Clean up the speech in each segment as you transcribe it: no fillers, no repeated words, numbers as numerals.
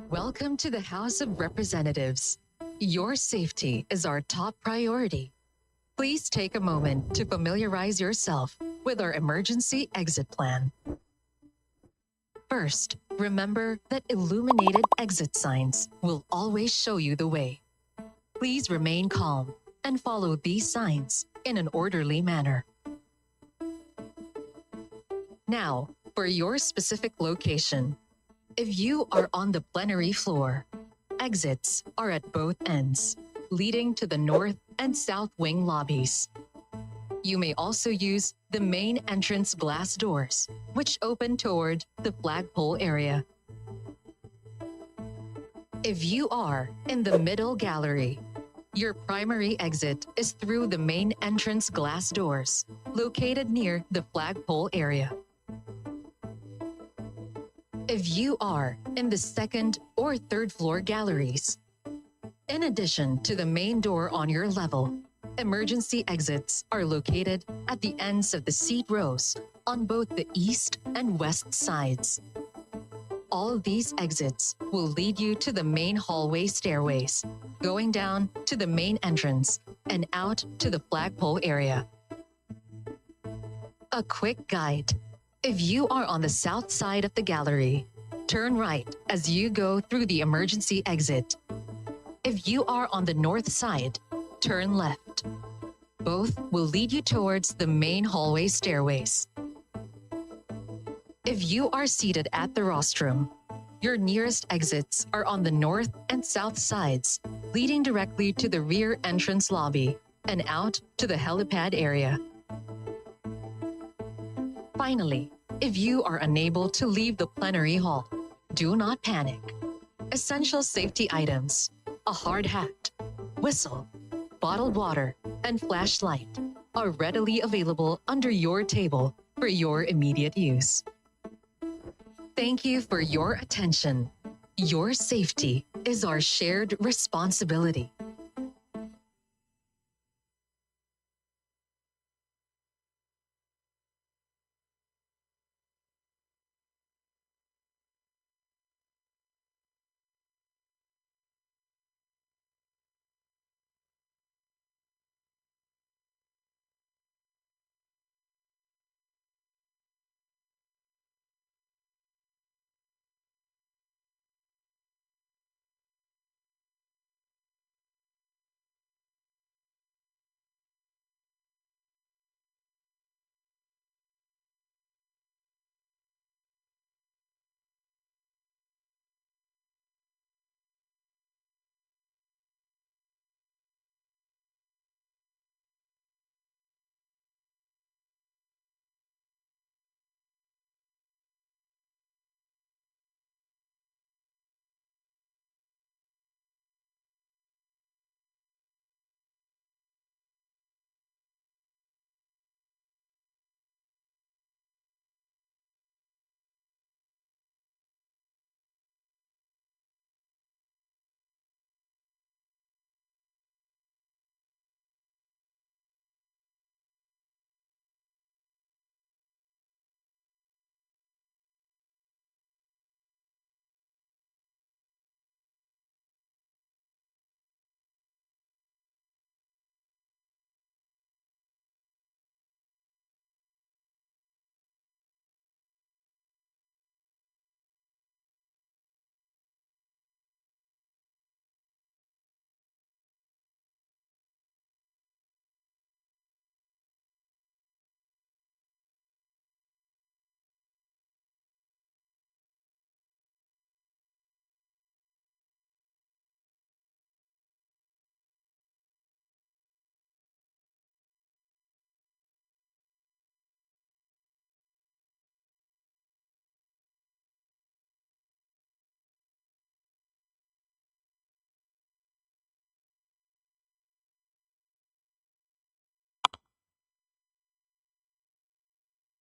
Welcome to the House of Representatives. Your safety is our top priority. Please take a moment to familiarize yourself with our emergency exit plan. First, remember that illuminated exit signs will always show you the way. Please remain calm and follow these signs in an orderly manner. Now, for your specific location. If you are on the plenary floor, exits are at both ends, leading to the north and south wing lobbies. You may also use the main entrance glass doors, which open toward the flagpole area. If you are in the middle gallery, your primary exit is through the main entrance glass doors, located near the flagpole area. If you are in the second or third floor galleries, in addition to the main door on your level, emergency exits are located at the ends of the seat rows on both the east and west sides. All these exits will lead you to the main hallway stairways, going down to the main entrance and out to the flagpole area. A quick guide. If you are on the south side of the gallery, turn right as you go through the emergency exit. If you are on the north side, turn left. Both will lead you towards the main hallway stairways. If you are seated at the rostrum, your nearest exits are on the north and south sides, leading directly to the rear entrance lobby and out to the helipad area. Finally, if you are unable to leave the plenary hall, do not panic. Essential safety items, a hard hat, whistle, bottled water, and flashlight are readily available under your table for your immediate use. Thank you for your attention. Your safety is our shared responsibility.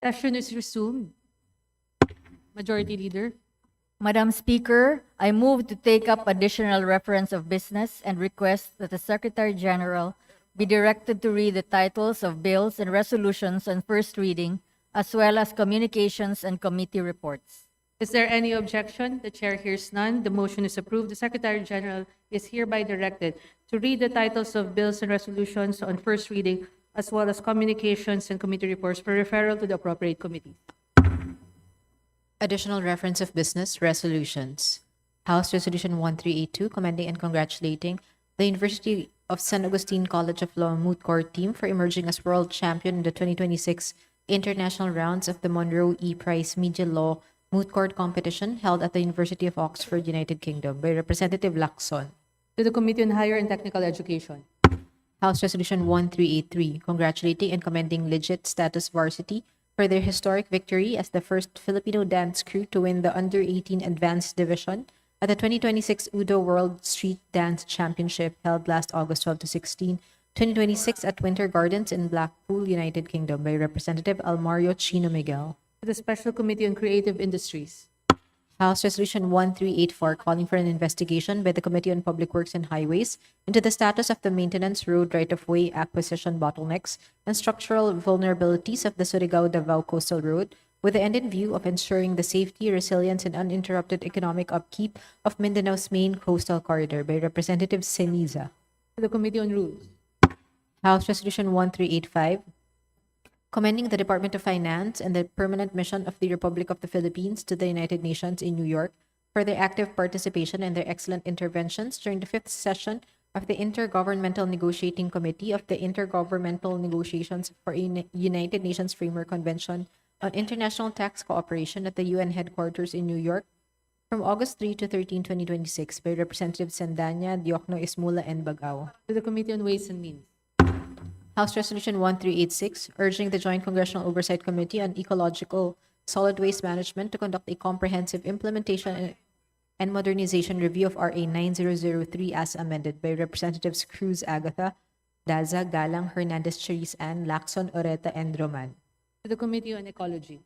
Session is resumed. Majority Leader. Madam Speaker, I move to take up additional reference of business and request that the Secretary General be directed to read the titles of bills and resolutions on first reading, as well as communications and committee reports. Is there any objection? The chair hears none. The motion is approved. The Secretary General is hereby directed to read the titles of bills and resolutions on first reading, as well as communications and committee reports for referral to the appropriate committees. Additional reference of business resolutions. House Resolution 1382, commending and congratulating the University of San Agustin College of Law Moot Court team for emerging as world champion in the 2026 international rounds of the Monroe E. Price Media Law Moot Court competition held at the University of Oxford, United Kingdom, by Representative Lacson. To the Committee on Higher and Technical Education. House Resolution 1383, congratulating and commending Legit Status Varsity for their historic victory as the first Filipino dance crew to win the Under-18 Advanced Division at the 2026 Udo World Street Dance Championship held last August 12 to 16, 2026 at Winter Gardens in Blackpool, United Kingdom, by Representative Almario Chino Miguel. To the Special Committee on Creative Industries. House Resolution 1384, calling for an investigation by the Committee on Public Works and Highways into the status of the maintenance, road right-of-way acquisition bottlenecks, and structural vulnerabilities of the Surigao-Davao Coastal Road, with the end in view of ensuring the safety, resilience, and uninterrupted economic upkeep of Mindanao's main coastal corridor, by Representative Ceniza. To the Committee on Rules. House Resolution 1385, commending the Department of Finance and the Permanent Mission of the Republic of the Philippines to the United Nations in New York for their active participation and their excellent interventions during the 5th session of the Intergovernmental Negotiating Committee of the Intergovernmental Negotiations for a United Nations Framework Convention on International Tax Cooperation at the UN headquarters in New York from August 3 to 13, 2026, by Representative Sandanya, Diokno Ismula, and Bagao. To the Committee on Ways and Means. House Resolution 1386, urging the Joint Congressional Oversight Committee on Ecological Solid Waste Management to conduct a comprehensive implementation and modernization review of RA 9003 as amended, by Representatives Cruz Agatha, Daza, Galang, Hernandez, Cherise Ann, Lacson, Oreta, and Roman. To the Committee on Ecology.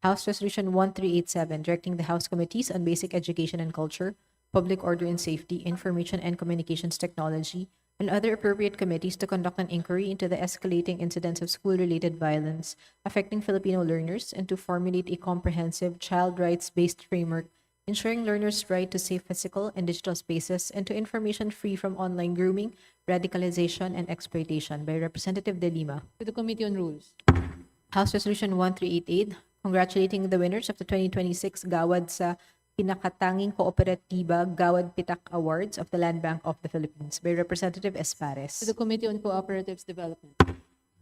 House Resolution 1387, directing the House Committees on Basic Education and Culture, Public Order and Safety, Information and Communications Technology, and other appropriate committees to conduct an inquiry into the escalating incidents of school-related violence affecting Filipino learners and to formulate a comprehensive child rights-based framework ensuring learners' right to safe physical and digital spaces and to information free from online grooming, radicalization, and exploitation, by Representative De Lima. To the Committee on Rules. House Resolution 1388, congratulating the winners of the 2026 Gawad sa Pinakatanging Kooperatiba Gawad Pitak Awards of the Land Bank of the Philippines, by Representative To Espares. the Committee on Cooperatives Development.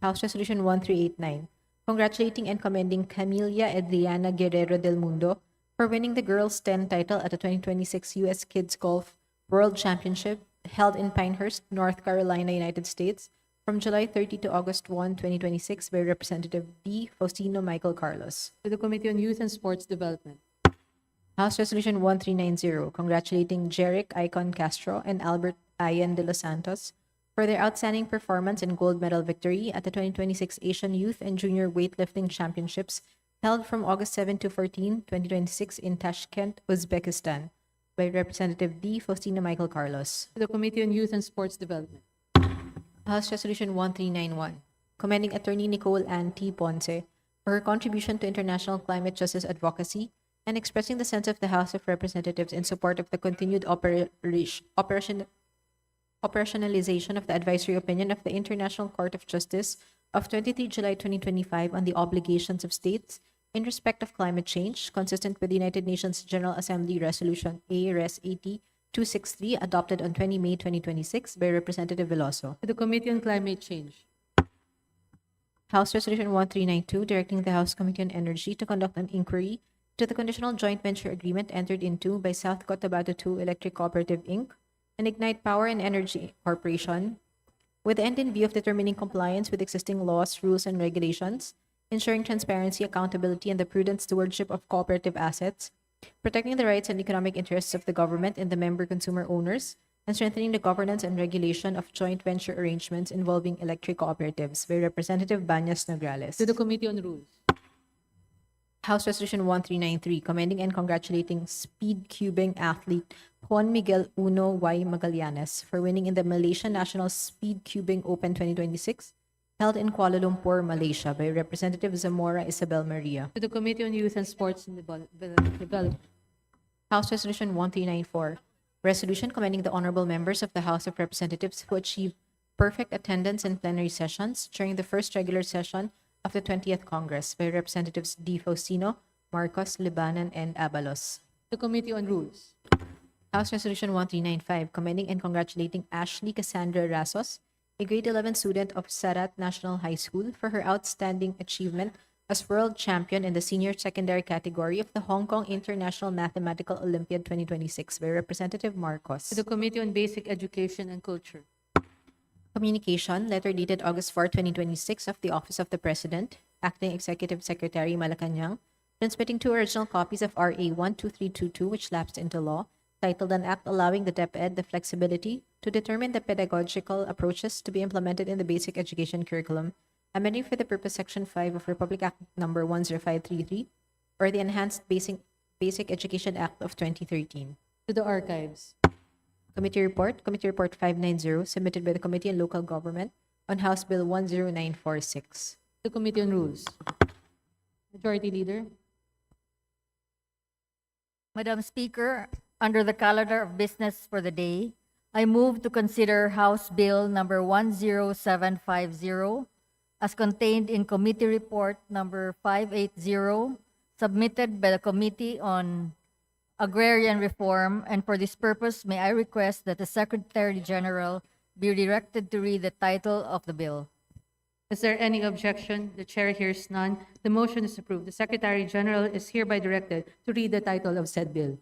House Resolution 1389, congratulating and commending Camilla Adriana Guerrero del Mundo for winning the Girls 10 title at the 2026 U.S. Kids Golf World Championship held in Pinehurst, North Carolina, United States, from July 30 to August 1, 2026, by Representative D. Faustino Michael Carlos. To the Committee on Youth and Sports Development. House Resolution 1390, congratulating Jeric Icon Castro and Albert Ayan de los Santos for their outstanding performance and gold medal victory at the 2026 Asian Youth and Junior Weightlifting Championships held from August 7 to 14, 2026 in Tashkent, Uzbekistan, by Representative D. Faustino Michael Carlos. To the Committee on Youth and Sports Development. House Resolution 1391, commending Attorney Nicole Ann T. Ponce for her contribution to international climate justice advocacy and expressing the sense of the House of Representatives in support of the continued operationalization of the advisory opinion of the International Court of Justice of 23 July 2025 on the obligations of states in respect of climate change, consistent with the United Nations General Assembly Resolution A-RES 80-263, adopted on 20 May 2026, by Representative Veloso. To the Committee on Climate Change. House Resolution 1392, directing the House Committee on Energy to conduct an inquiry to the conditional joint venture agreement entered into by South Cotabato 2 Electric Cooperative, Inc. and Ignite Power and Energy Corporation, with the end in view of determining compliance with existing laws, rules, and regulations, ensuring transparency, accountability, and the prudent stewardship of cooperative assets, protecting the rights and economic interests of the government and the member consumer owners, and strengthening the governance and regulation of joint venture arrangements involving electric cooperatives, by Representative Banyas Nograles. To the Committee on Rules. House Resolution 1393, commending and congratulating speed cubing athlete Juan Miguel Uno Y. Magallanes for winning in the Malaysian National Speed Cubing Open 2026, held in Kuala Lumpur, Malaysia, by Representative Zamora Isabel Maria. To the Committee on Youth and Sports and Development. House Resolution 1394, resolution commending the honorable members of the House of Representatives who achieved perfect attendance in plenary sessions during the first regular session of the 20th Congress by Representatives D. Faustino, Marcos, Libanan, and Abalos. The Committee on Rules. House Resolution 1395, commending and congratulating Ashley Cassandra Rasos, a grade 11 student of Sarat National High School, for her outstanding achievement as world champion in the senior secondary category of the Hong Kong International Mathematical Olympiad 2026 by Representative Marcos. To the Committee on Basic Education and Culture. Communication, letter dated August 4, 2026, of the Office of the President, Acting Executive Secretary Malacanang, transmitting two original copies of RA 12322, which lapsed into law, titled An Act Allowing the DepEd the Flexibility to Determine the Pedagogical Approaches to be Implemented in the Basic Education Curriculum, amending for the purpose Section 5 of Republic Act Number 10533, or the Enhanced Basic Education Act of 2013. To the Archives. Committee Report 590, submitted by the Committee on Local Government on House Bill 10946. The Committee on Rules. Majority Leader. Madam Speaker, under the calendar of business for the day, I move to consider House Bill number 10750 as contained in Committee Report number 580, submitted by the Committee on Agrarian Reform, and for this purpose, may I request that the Secretary General be directed to read the title of the bill. Is there any objection? The chair hears none. The motion is approved. The Secretary General is hereby directed to read the title of said bill.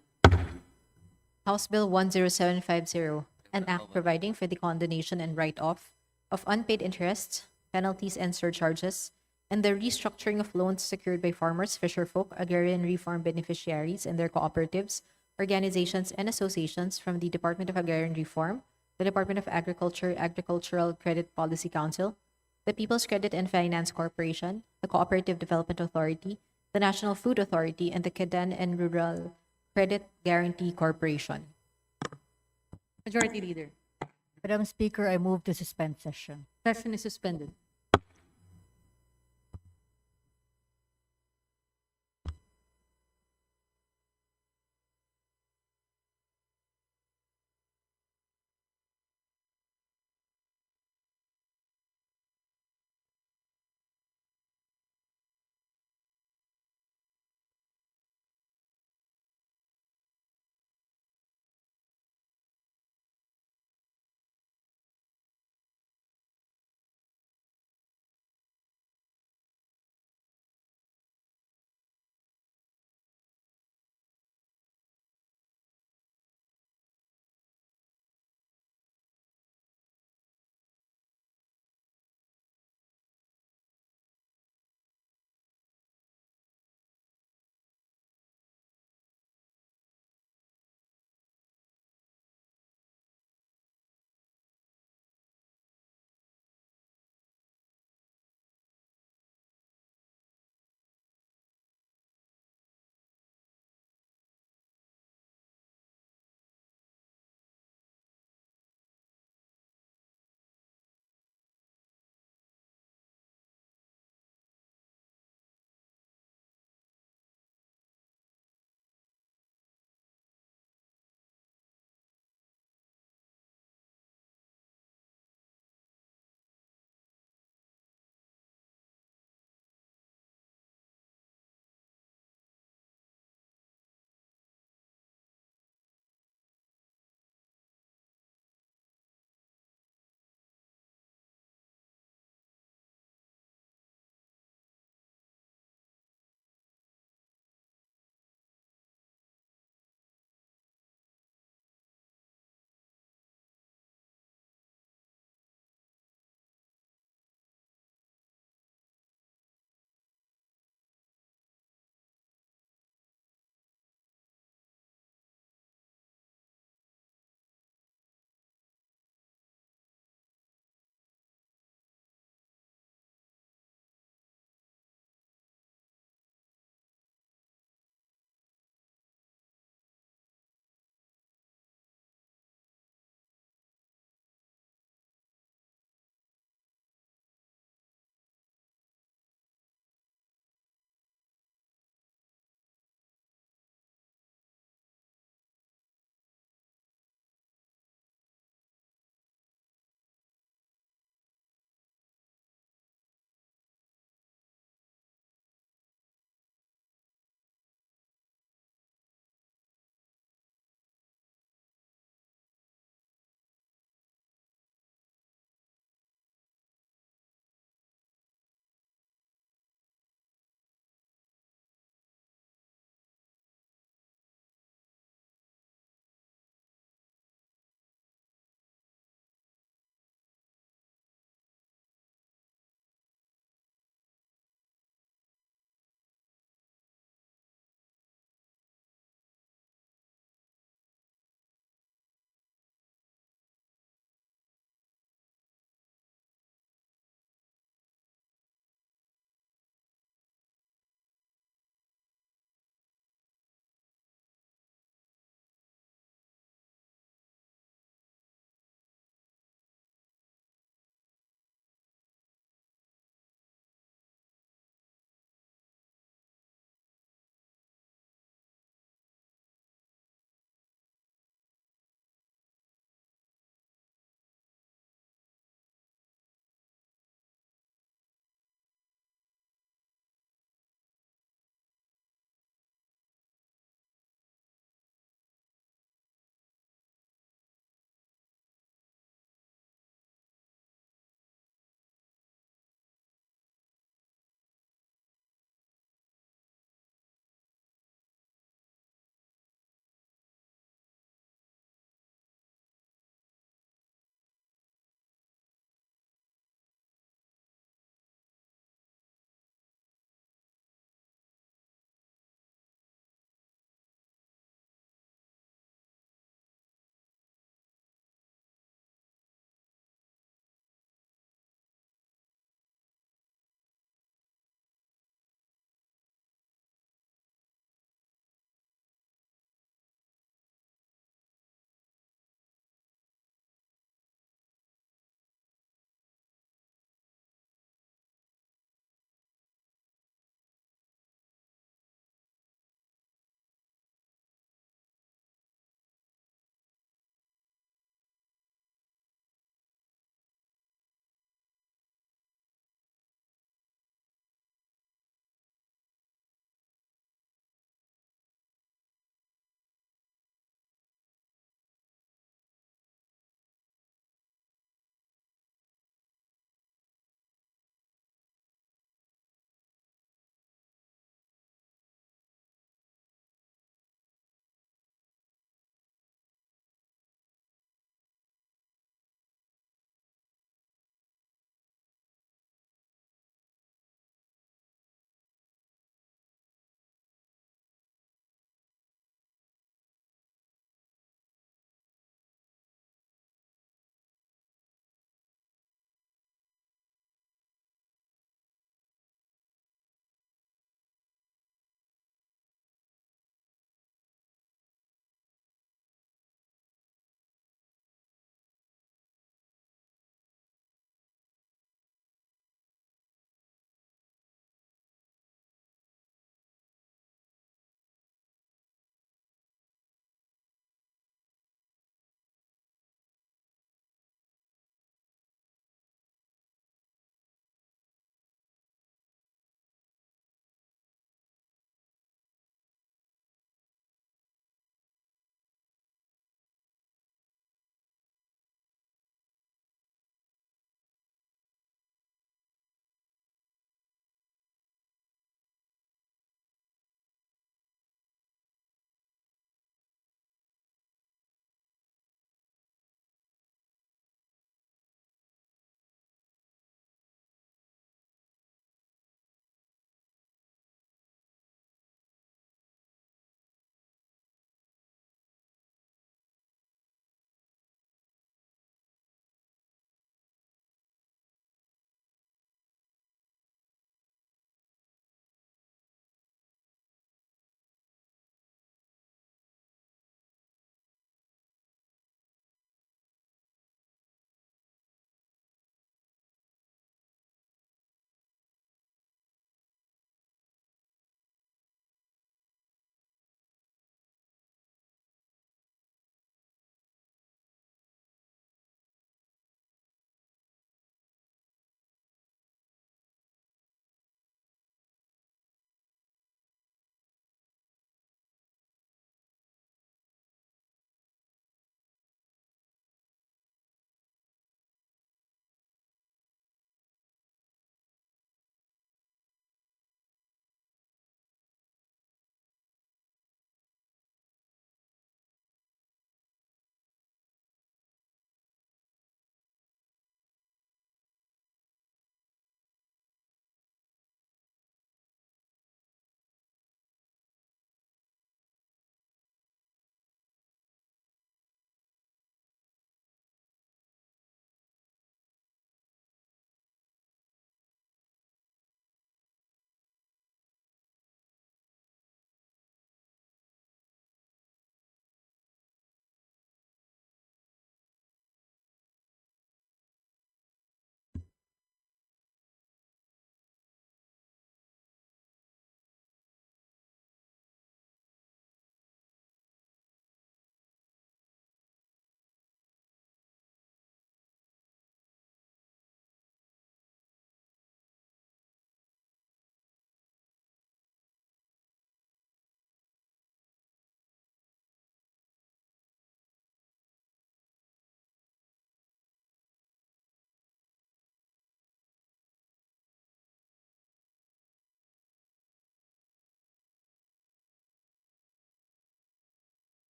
House Bill 10750, an act providing for the condonation and write-off of unpaid interests, penalties, and surcharges, and the restructuring of loans secured by farmers, fisherfolk, agrarian reform beneficiaries, and their cooperatives, organizations, and associations from the Department of Agrarian Reform, the Department of Agriculture, Agricultural Credit Policy Council, the People's Credit and Finance Corporation, the Cooperative Development Authority, the National Food Authority, and the Kedan and Rural Credit Guarantee Corporation. Majority Leader. Madam Speaker, I move to suspend session. Session is suspended.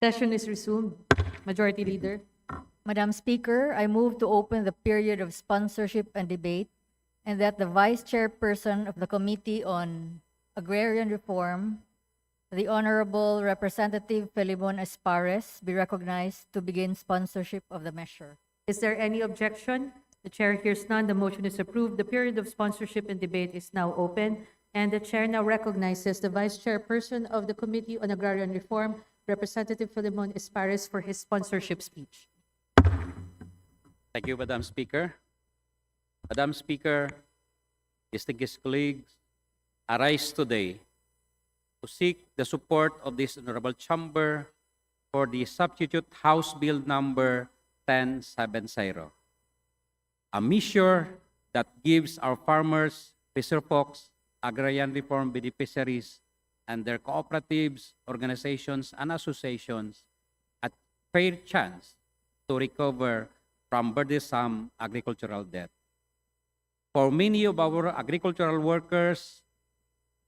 Session is resumed. Majority Leader. Madam Speaker, I move to open the period of sponsorship and debate and that the Vice Chairperson of the Committee on Agrarian Reform, the Honorable Representative Felibon Espares, be recognized to begin sponsorship of the measure. Is there any objection? The chair hears none. The motion is approved. The period of sponsorship and debate is now open. And the chair now recognizes the Vice Chairperson of the Committee on Agrarian Reform, Representative Felibon Espares, for his sponsorship speech. Thank you, Madam Speaker. Madam Speaker, distinguished colleagues, I rise today to seek the support of this honorable chamber for the substitute House Bill number 1070, a measure that gives our farmers, fisherfolks, agrarian reform beneficiaries, and their cooperatives, organizations, and associations a fair chance to recover from burdensome agricultural debt. For many of our agricultural workers,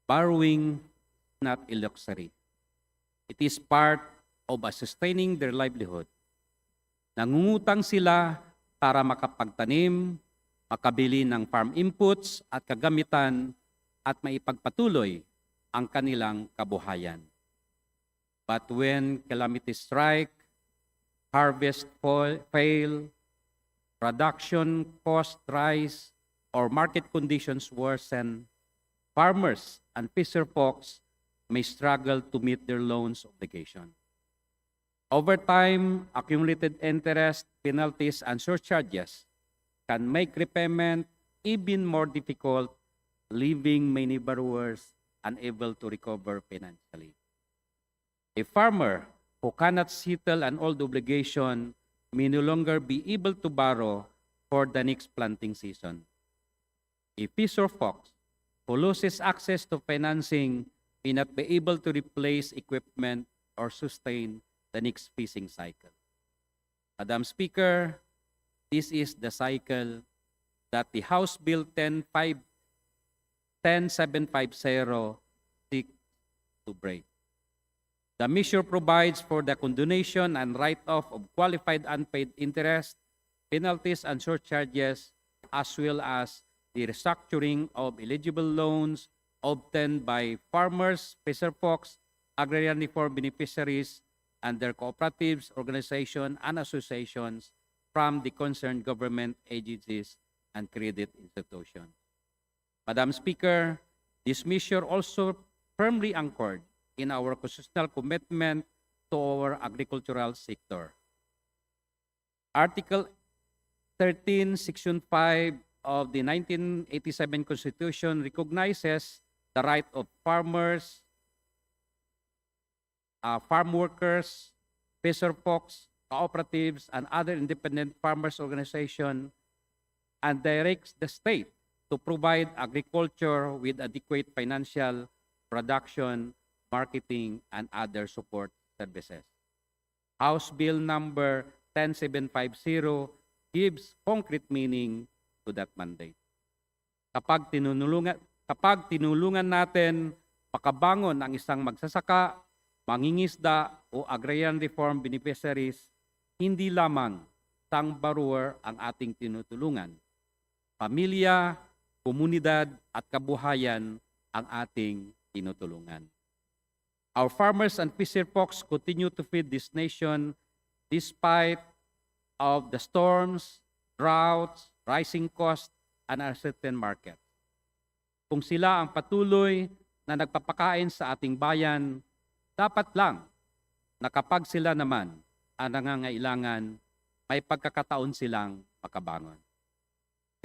borrowing is not a luxury. It is part of sustaining their livelihood. Nangungutang sila para makapagtanim, makabili ng farm inputs at kagamitan at maipagpatuloy ang kanilang kabuhayan. But when calamities strike, harvest fail, production cost rise, or market conditions worsen, farmers and fisherfolks may struggle to meet their loans obligation. Over time, accumulated interest, penalties, and surcharges can make repayment even more difficult, leaving many borrowers unable to recover financially. A farmer who cannot settle an old obligation may no longer be able to borrow for the next planting season. A fisherfolk who loses access to financing may not be able to replace equipment or sustain the next fishing cycle. Madam Speaker, this is the cycle that the House Bill 10750 seeks to break. The measure provides for the condonation and write-off of qualified unpaid interest, penalties, and surcharges, as well as the restructuring of eligible loans obtained by farmers, fisherfolks, agrarian reform beneficiaries, and their cooperatives, organizations, and associations from the concerned government agencies and credit institutions. Madam Speaker, this measure also firmly anchored in our constitutional commitment to our agricultural sector. Article 13, Section 5 of the 1987 Constitution recognizes the right of farmers, farm workers, fisherfolks, cooperatives, and other independent farmers organizations, and directs the state to provide agriculture with adequate financial, production, marketing, and other support services. House Bill number 10750 gives concrete meaning to that mandate. Kapag tinulungan natin makabangon ang isang magsasaka, mangingisda o agrarian reform beneficiaries, hindi lamang sang borrower ang ating tinutulungan. Pamilya, komunidad at kabuhayan ang ating tinutulungan. Our farmers and fisherfolks continue to feed this nation despite of the storms, droughts, rising costs, and uncertain market. Kung sila ang patuloy na nagpapakain sa ating bayan, dapat lang na kapag sila naman ang nangangailangan, may pagkakataon silang makabangon.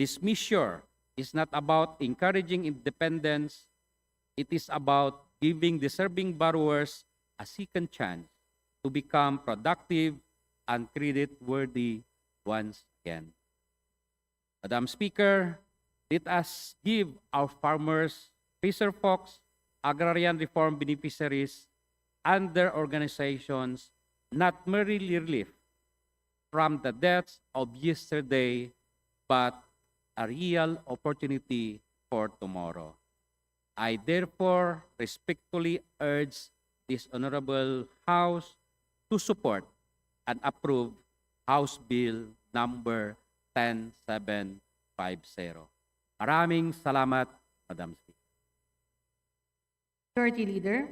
This measure is not about encouraging independence. It is about giving deserving borrowers a second chance to become productive and credit-worthy once again. Madam Speaker, let us give our farmers, fisherfolks, agrarian reform beneficiaries, and their organizations not merely relief from the debts of yesterday, but a real opportunity for tomorrow. I therefore respectfully urge this honorable House to support and approve House Bill number 10750. Maraming salamat, Madam Speaker. Majority Leader.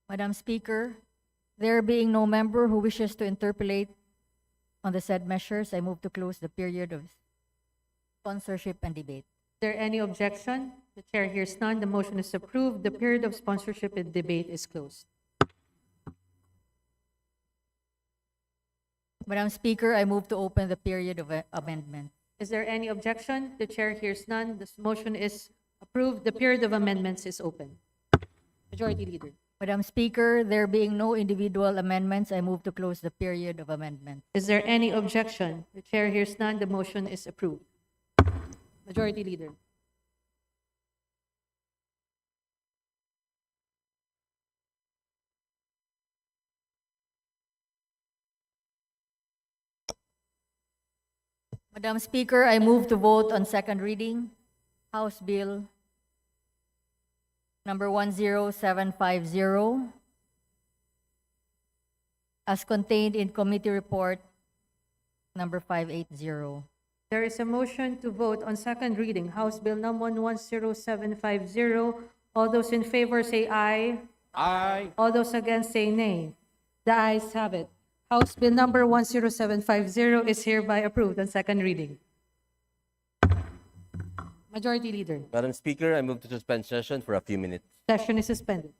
Madam Speaker, there being no member who wishes to interpolate on the said measures, I move to close the period of sponsorship and debate. Is there any objection? The chair hears none. The motion is approved. The period of sponsorship and debate is closed. Madam Speaker, I move to open the period of amendment. Is there any objection? The chair hears none. This motion is approved. The period of amendments is open. Majority Leader. Madam Speaker, there being no individual amendments, I move to close the period of amendment. Is there any objection? The chair hears none. The motion is approved. Majority Leader. Madam Speaker, I move to vote on second reading, House Bill number 10750, as contained in Committee Report number 580. There is a motion to vote on second reading, House Bill number 10750. All those in favor say aye. Aye. All those against say nay. The ayes have it. House Bill number 10750 is hereby approved on second reading. Majority Leader. Madam Speaker, I move to suspend session for a few minutes. Session is suspended.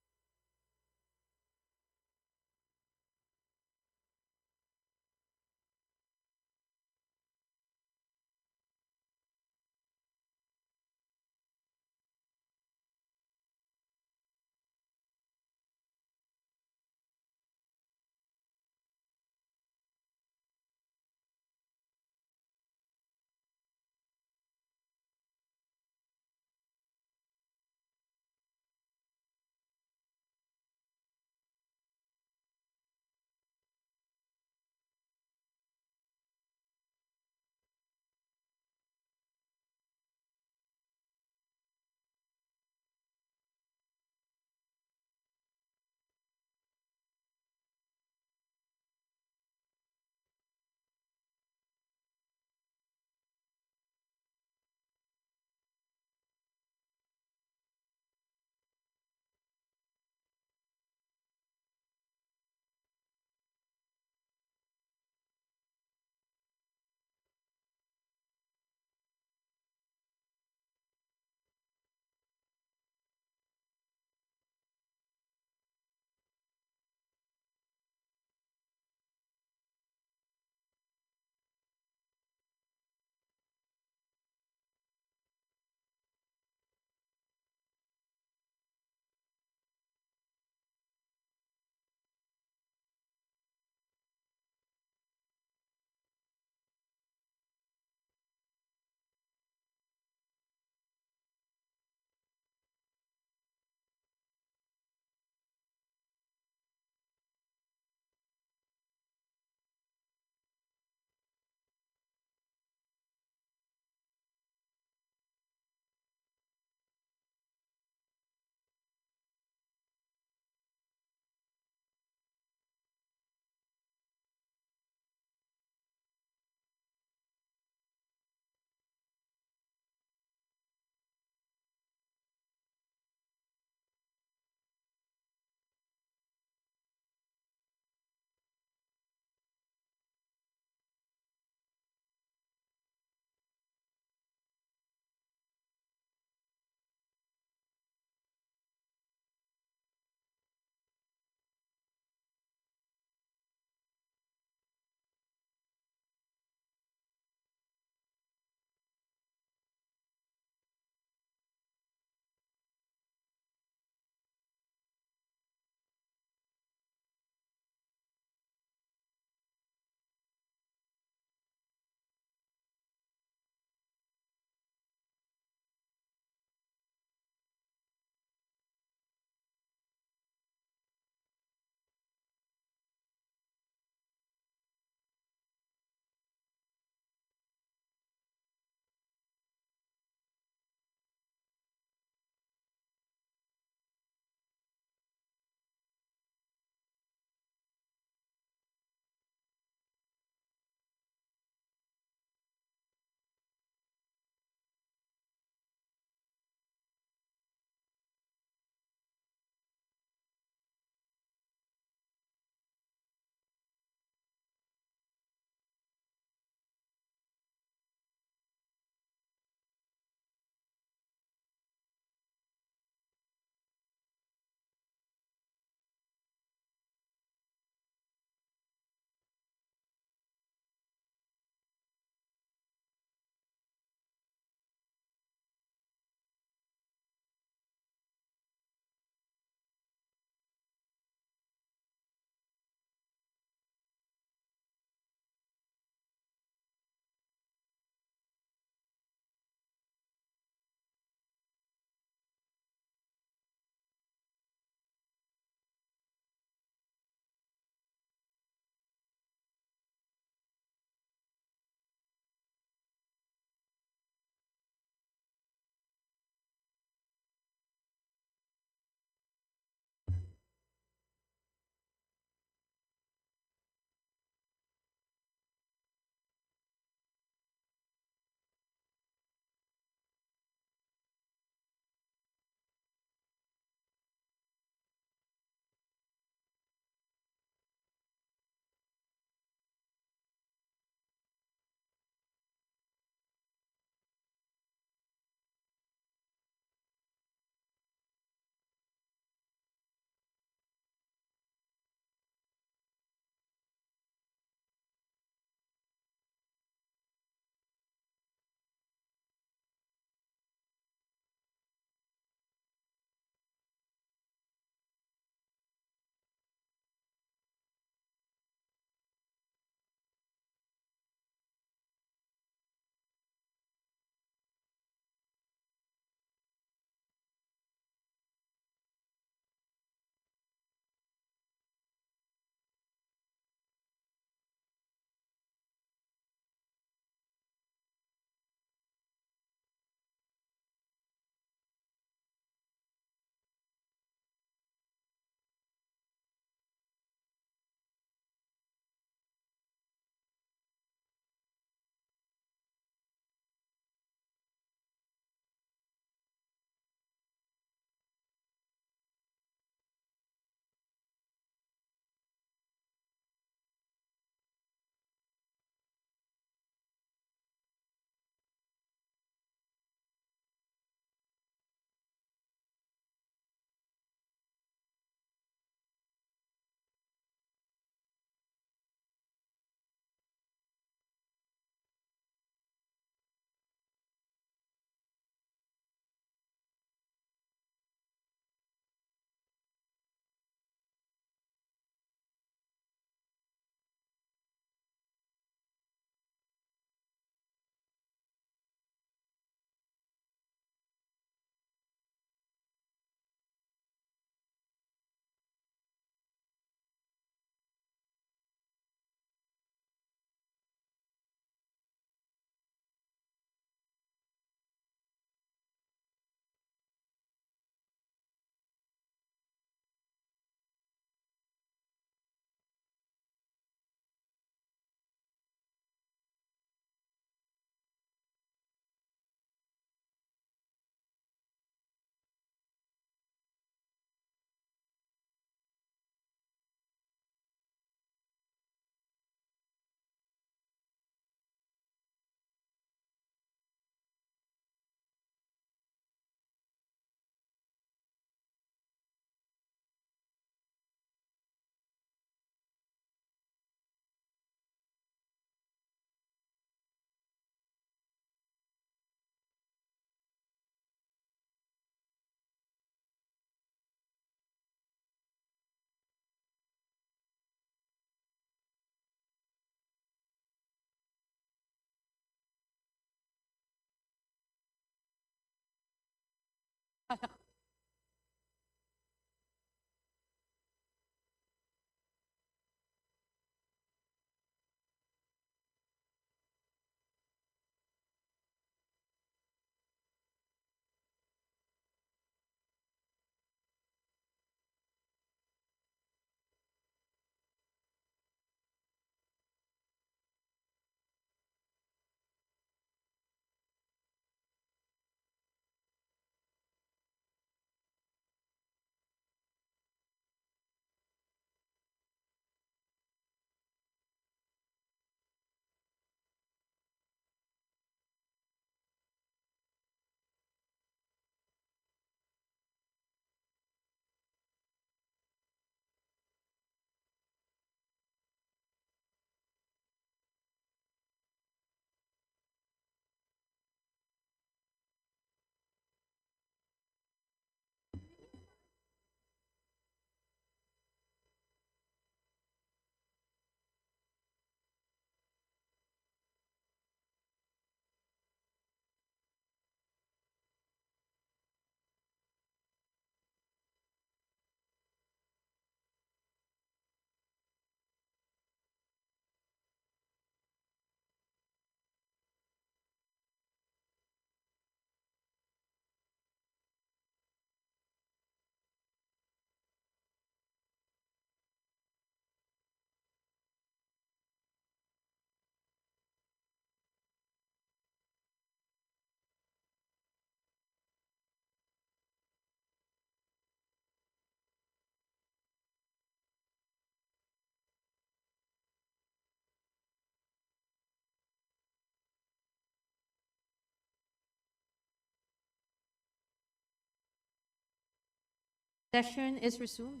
Session is resumed.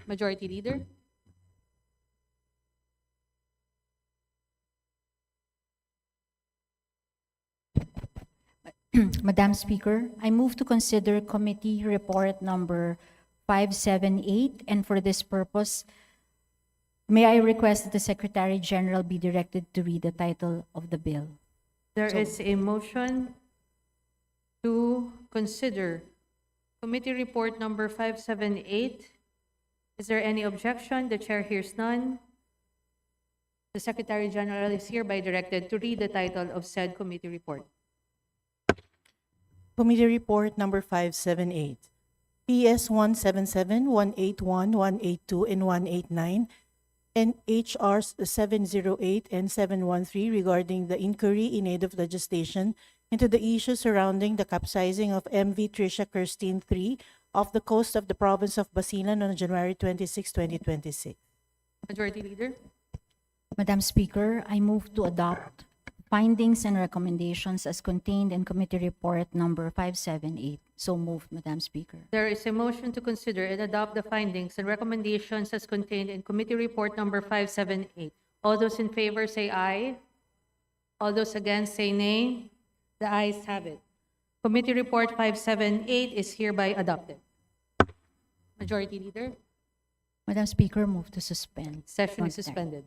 Majority Leader. Madam Speaker, I move to consider Committee Report Number 578, and for this purpose, may I request that the Secretary General be directed to read the title of the bill? There is a motion to consider Committee Report Number 578. Is there any objection? The chair hears none. The Secretary General is hereby directed to read the title of said committee report. Committee Report Number 578, PS 177, 181, 182, and 189, and HRs 708 and 713 regarding the inquiry in aid of legislation into the issues surrounding the capsizing of MV Tricia Kirstine 3 off the coast of the province of Basilan on January 26, 2026. Majority Leader. Madam Speaker, I move to adopt findings and recommendations as contained in Committee Report Number 578. So moved, Madam Speaker. There is a motion to consider and adopt the findings and recommendations as contained in Committee Report Number 578. All those in favor say aye. All those against say nay. The ayes have it. Committee Report 578 is hereby adopted. Majority Leader. Madam Speaker, move to suspend. Session is Contempt. suspended.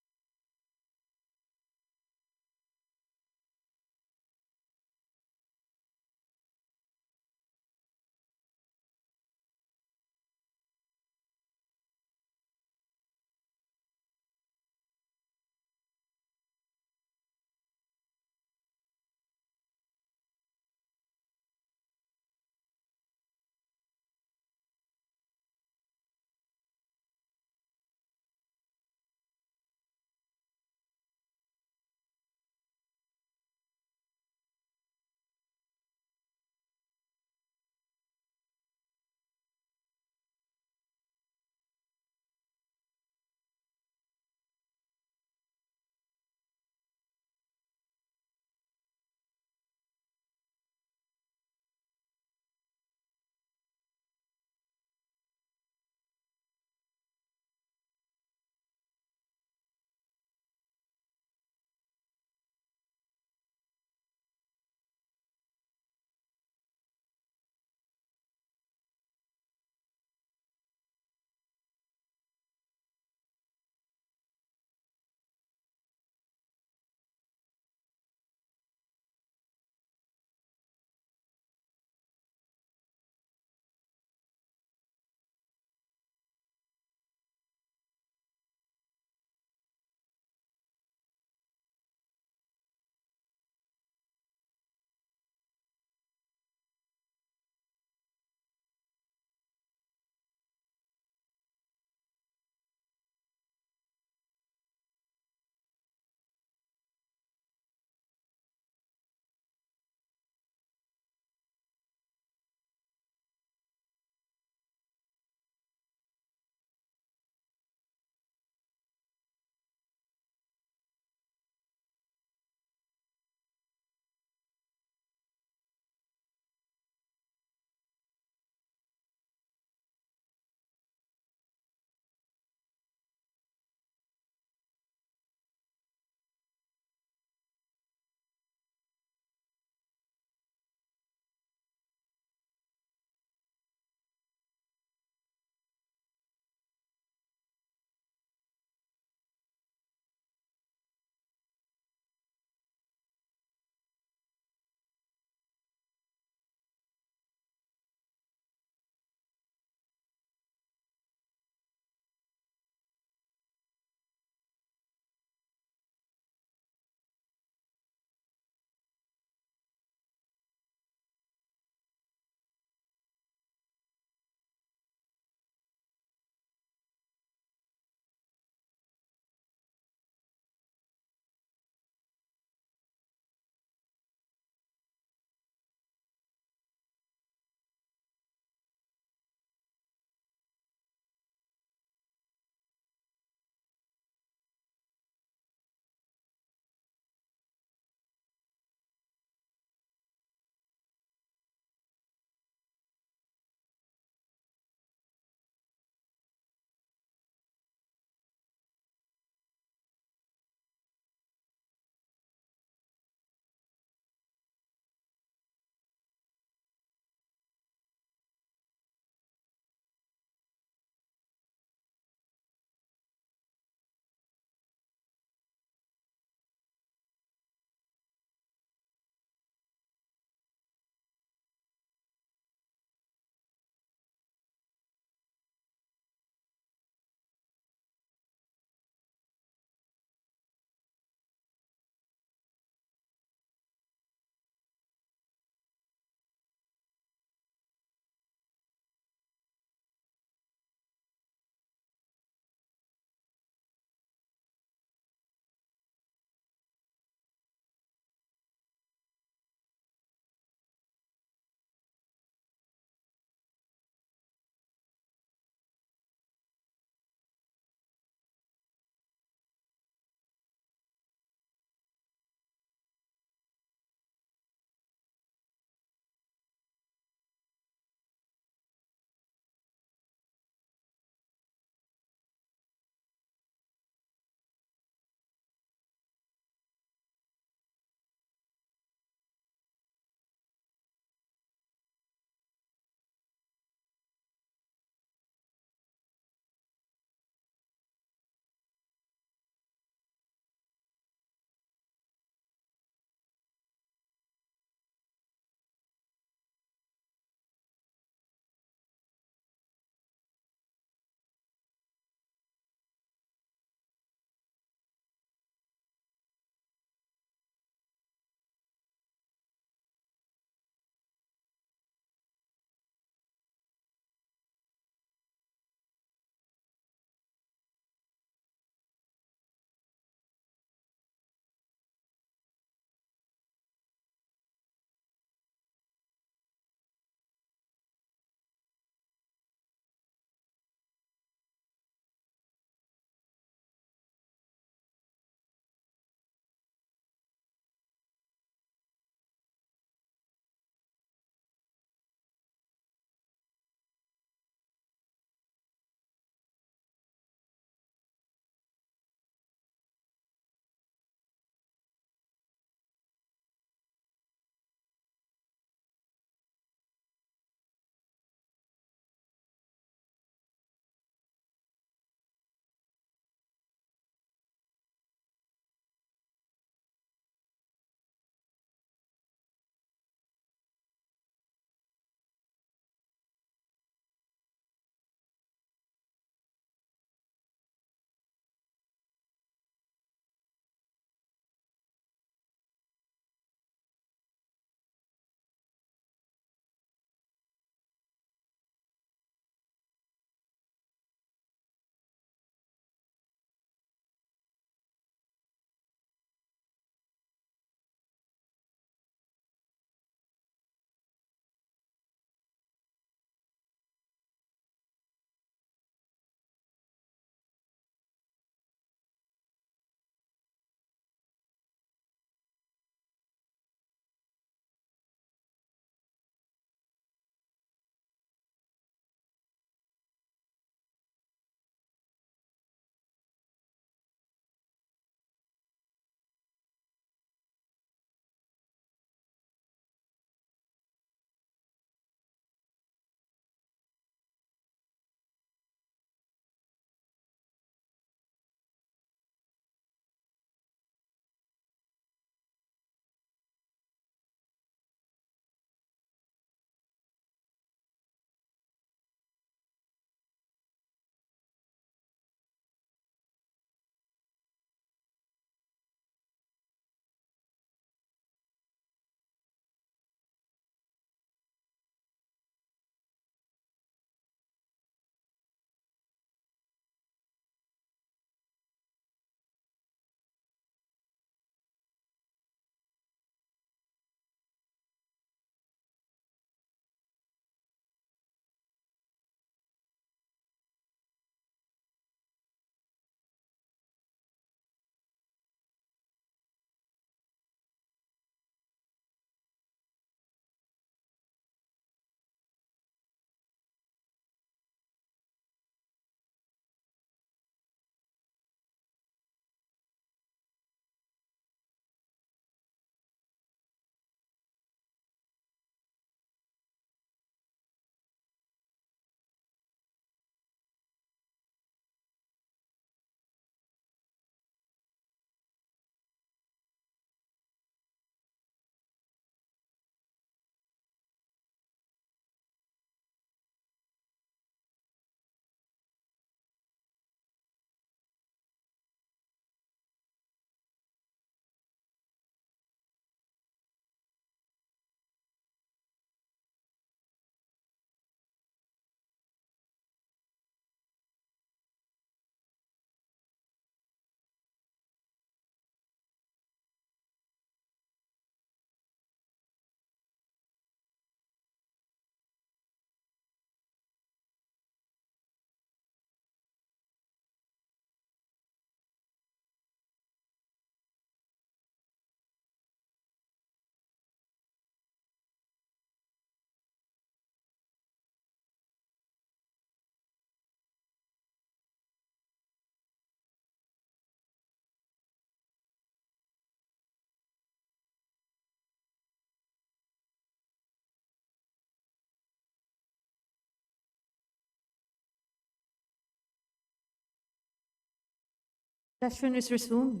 Session is resumed.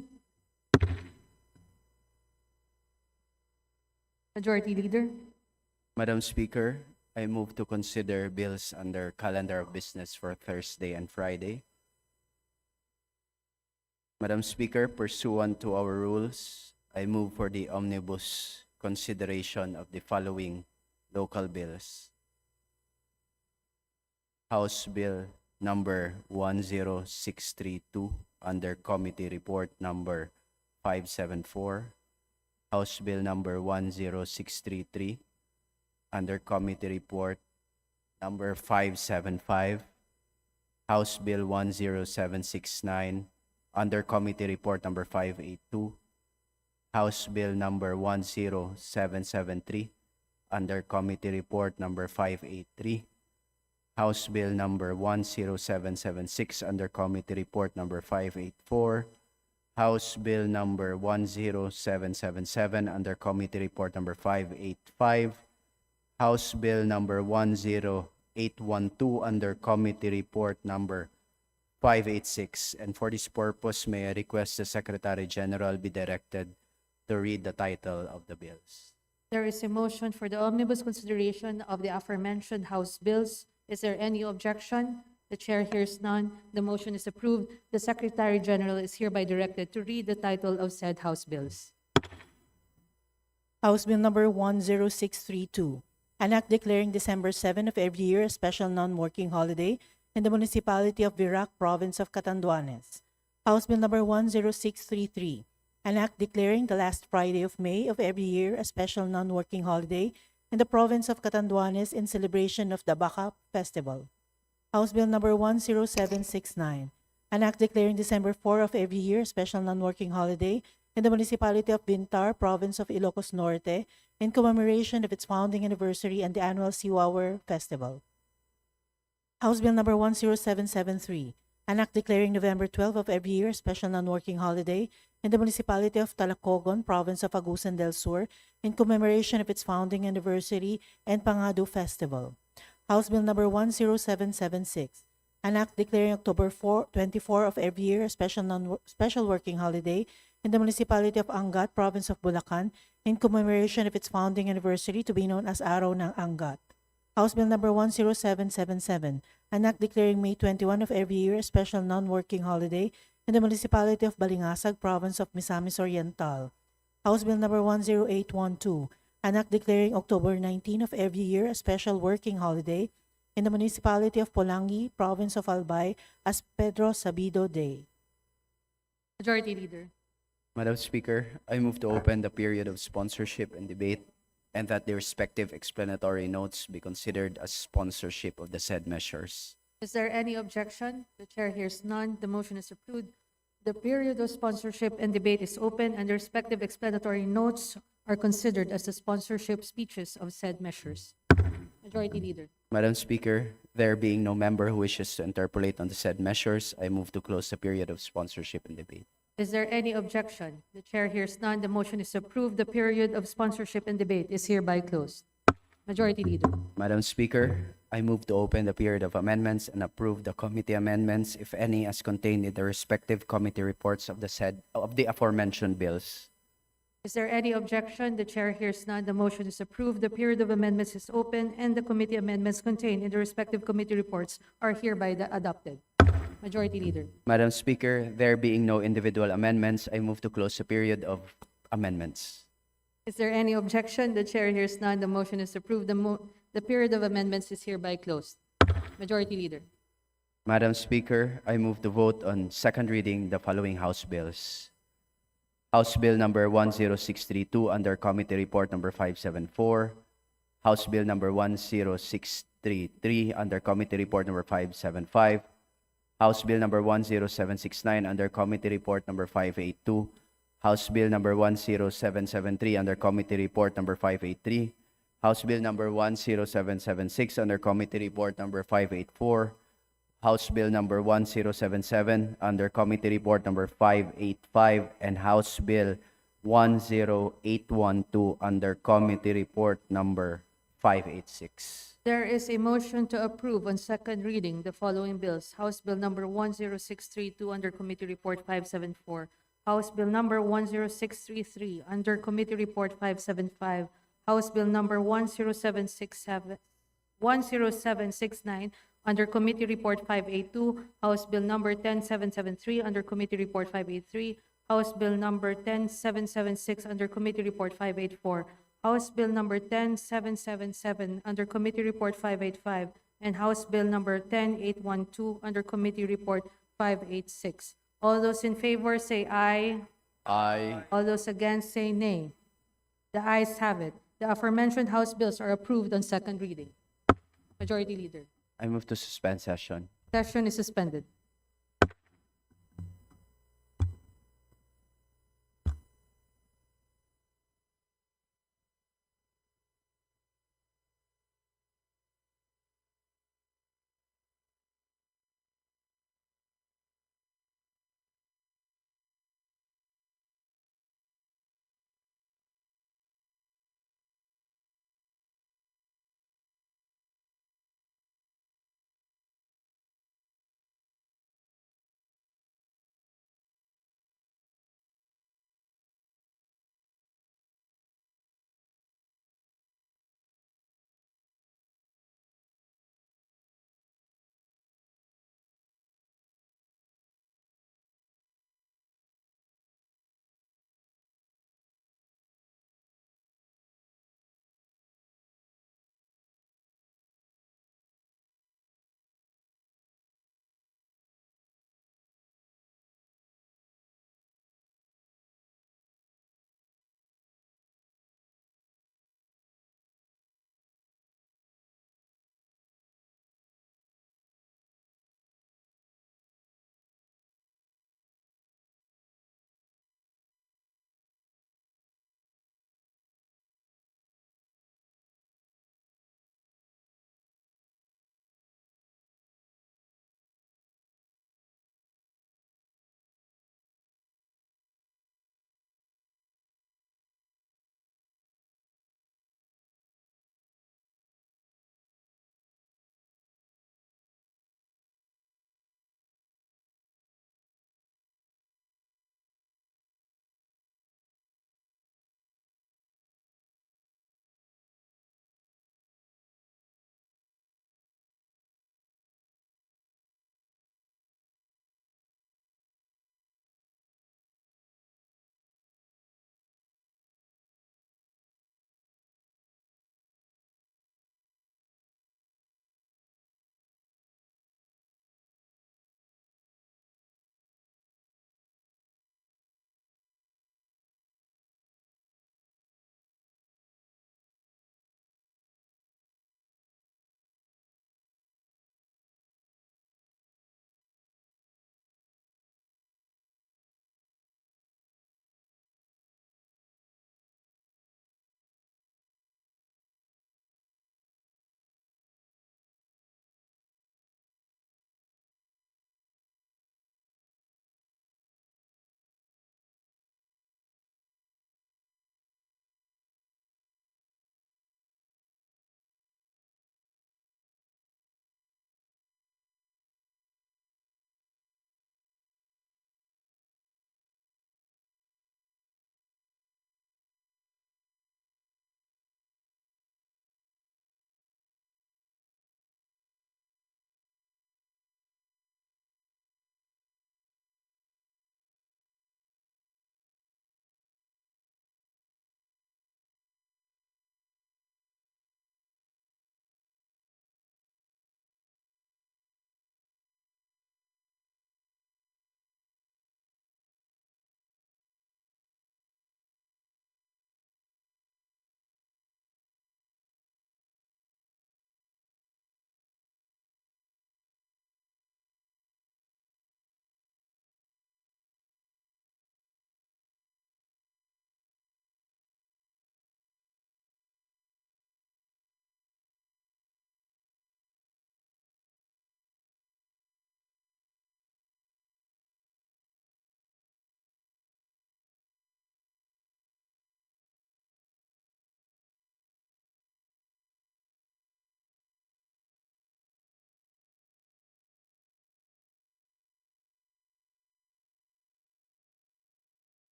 Majority Leader. Madam Speaker, I move to consider bills under calendar of business for Thursday and Friday. Madam Speaker, pursuant to our rules, I move for the omnibus consideration of the following local bills. House Bill number 10632 under Committee Report number 574. House Bill number 10633 under Committee Report number 575. House Bill 10769 under Committee Report number 582. House Bill number 10773 under Committee Report number 583. House Bill number 10776 under Committee Report number 584. House Bill number 10777 under Committee Report number 585. House Bill number 10812 under Committee Report number 586. And for this purpose, may I request the Secretary General be directed to read the title of the bills. There is a motion for the omnibus consideration of the aforementioned House bills. Is there any objection? The chair hears none. The motion is approved. The Secretary General is hereby directed to read the title of said House bills. House Bill number 10632, an act declaring December 7 of every year a special non-working holiday in the municipality of Virac, province of Catanduanes. House Bill number 10633, an act declaring the last Friday of May of every year a special non-working holiday in the province of Catanduanes in celebration of the Baca Festival. House Bill number 10769, an act declaring December 4 of every year a special non-working holiday in the municipality of Bintar, province of Ilocos Norte, in commemoration of its founding anniversary and the annual Siwawer Festival. House Bill number 10773, an act declaring November 12 of every year a special non-working holiday in the municipality of Talacogon, province of Agusan del Sur, in commemoration of its founding anniversary and Pangado Festival. House Bill number 10776, an act declaring October 24 of every year a special working holiday in the municipality of Angat, province of Bulacan, in commemoration of its founding anniversary to be known as Araw ng Angat. House Bill number 10777, an act declaring May 21 of every year a special non-working holiday in the municipality of Balingasag, province of Misamis Oriental. House Bill number 10812, an act declaring October 19 of every year a special working holiday in the municipality of Polangi, province of Albay, as Pedro Sabido Day. Majority Leader. Madam Speaker, I move to open the period of sponsorship and debate and that the respective explanatory notes be considered as sponsorship of the said measures. Is there any objection? The chair hears none. The motion is approved. The period of sponsorship and debate is open, and the respective explanatory notes are considered as the sponsorship speeches of said measures. Majority Leader. Madam Speaker, there being no member who wishes to interpolate on the said measures, I move to close the period of sponsorship and debate. Is there any objection? The chair hears none. The motion is approved. The period of sponsorship and debate is hereby closed. Majority Leader. Madam Speaker, I move to open the period of amendments and approve the committee amendments, if any, as contained in the respective committee reports of the aforementioned bills. Is there any objection? The chair hears none. The motion is approved. The period of amendments is open, and the committee amendments contained in the respective committee reports are hereby adopted. Majority Leader. Madam Speaker, there being no individual amendments, I move to close the period of amendments. Is there any objection? The chair hears none. The motion is approved. The period of amendments is hereby closed. Majority Leader. Madam Speaker, I move to vote on second reading the following House bills. House Bill number 10632 under Committee Report number 574. House Bill number 10633 under Committee Report number 575. House Bill number 10769 under Committee Report number 582. House Bill number 10773 under Committee Report number 583. House Bill number 10776 under Committee Report number 584. House Bill number 1077 under Committee Report number 585, and House Bill 10812 under Committee Report number 586. There is a motion to approve on second reading the following bills. House Bill number 10632 under Committee Report 574. House Bill number 10633 under Committee Report 575. House Bill number 10769 under Committee Report 582. House Bill number 10773 under Committee Report 583. House Bill number 10776 under Committee Report 584. House Bill number 10777 under Committee Report 585, and House Bill number 10812 under Committee Report 586. All those in favor say aye. Aye. All those against say nay. The ayes have it. The aforementioned House bills are approved on second reading. Majority Leader. I move to suspend session. Session is suspended.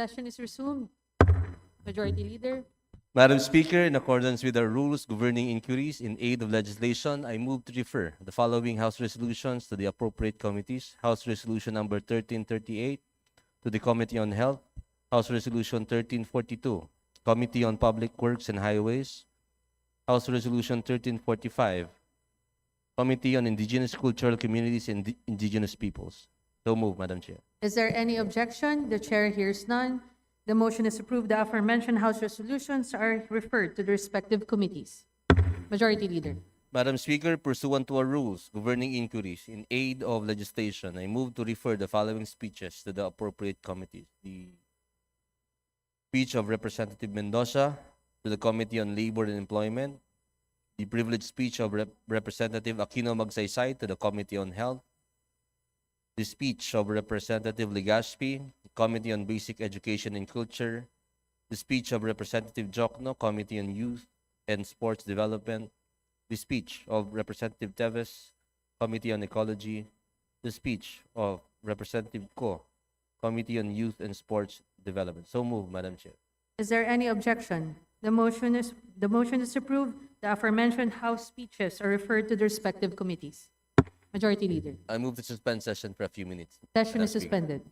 Session is resumed. Majority Leader. Madam Speaker, in accordance with our rules governing inquiries in aid of legislation, I move to refer the following House resolutions to the appropriate committees. House Resolution number 1338 to the Committee on Health. House Resolution 1342, Committee on Public Works and Highways. House Resolution 1345, Committee on Indigenous Cultural Communities and Indigenous Peoples. So move, Madam Chair. Is there any objection? The chair hears none. The motion is approved. The aforementioned House resolutions are referred to the respective committees. Majority Leader. Madam Speaker, pursuant to our rules governing inquiries in aid of legislation, I move to refer the following speeches to the appropriate committees. The speech of Representative Mendoza to the Committee on Labor and Employment. The privileged speech of Representative Aquino Magsaysay to the Committee on Health. The speech of Representative Legaspi, Committee on Basic Education and Culture. The speech of Representative Jokno, Committee on Youth and Sports Development. The speech of Representative Teves, Committee on Ecology. The speech of Representative Ko, Committee on Youth and Sports Development. So move, Madam Chair. Is there any objection? The motion is approved. The aforementioned House speeches are referred to the respective committees. Majority Leader. I move to suspend session for a few minutes. Session Madam is Speaker. suspended.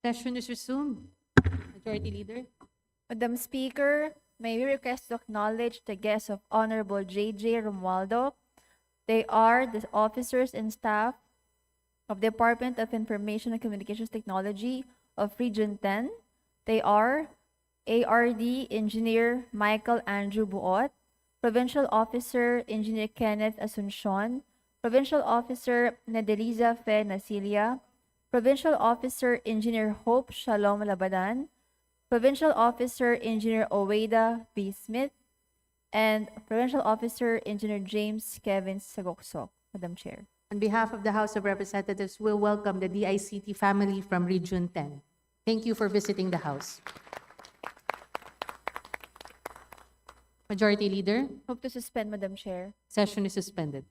Session is resumed. Majority Leader. Madam Speaker, may we request to acknowledge the guests of Honorable J.J. Romualdo. They are the officers and staff of the Department of Information and Communications Technology of Region 10. They are ARD Engineer Michael Andrew Buot, Provincial Officer Engineer Kenneth Asuncion, Provincial Officer Nadeliza Fe Nasilia, Provincial Officer Engineer Hope Shalom Labadan, Provincial Officer Engineer Oweda B. Smith, and Provincial Officer Engineer James Kevin Sagoksok. Madam Chair. On behalf of the House of Representatives, we'll welcome the DICT family from Region 10. Thank you for visiting the House. Majority Leader, Hope to suspend, Madam Chair. session is suspended.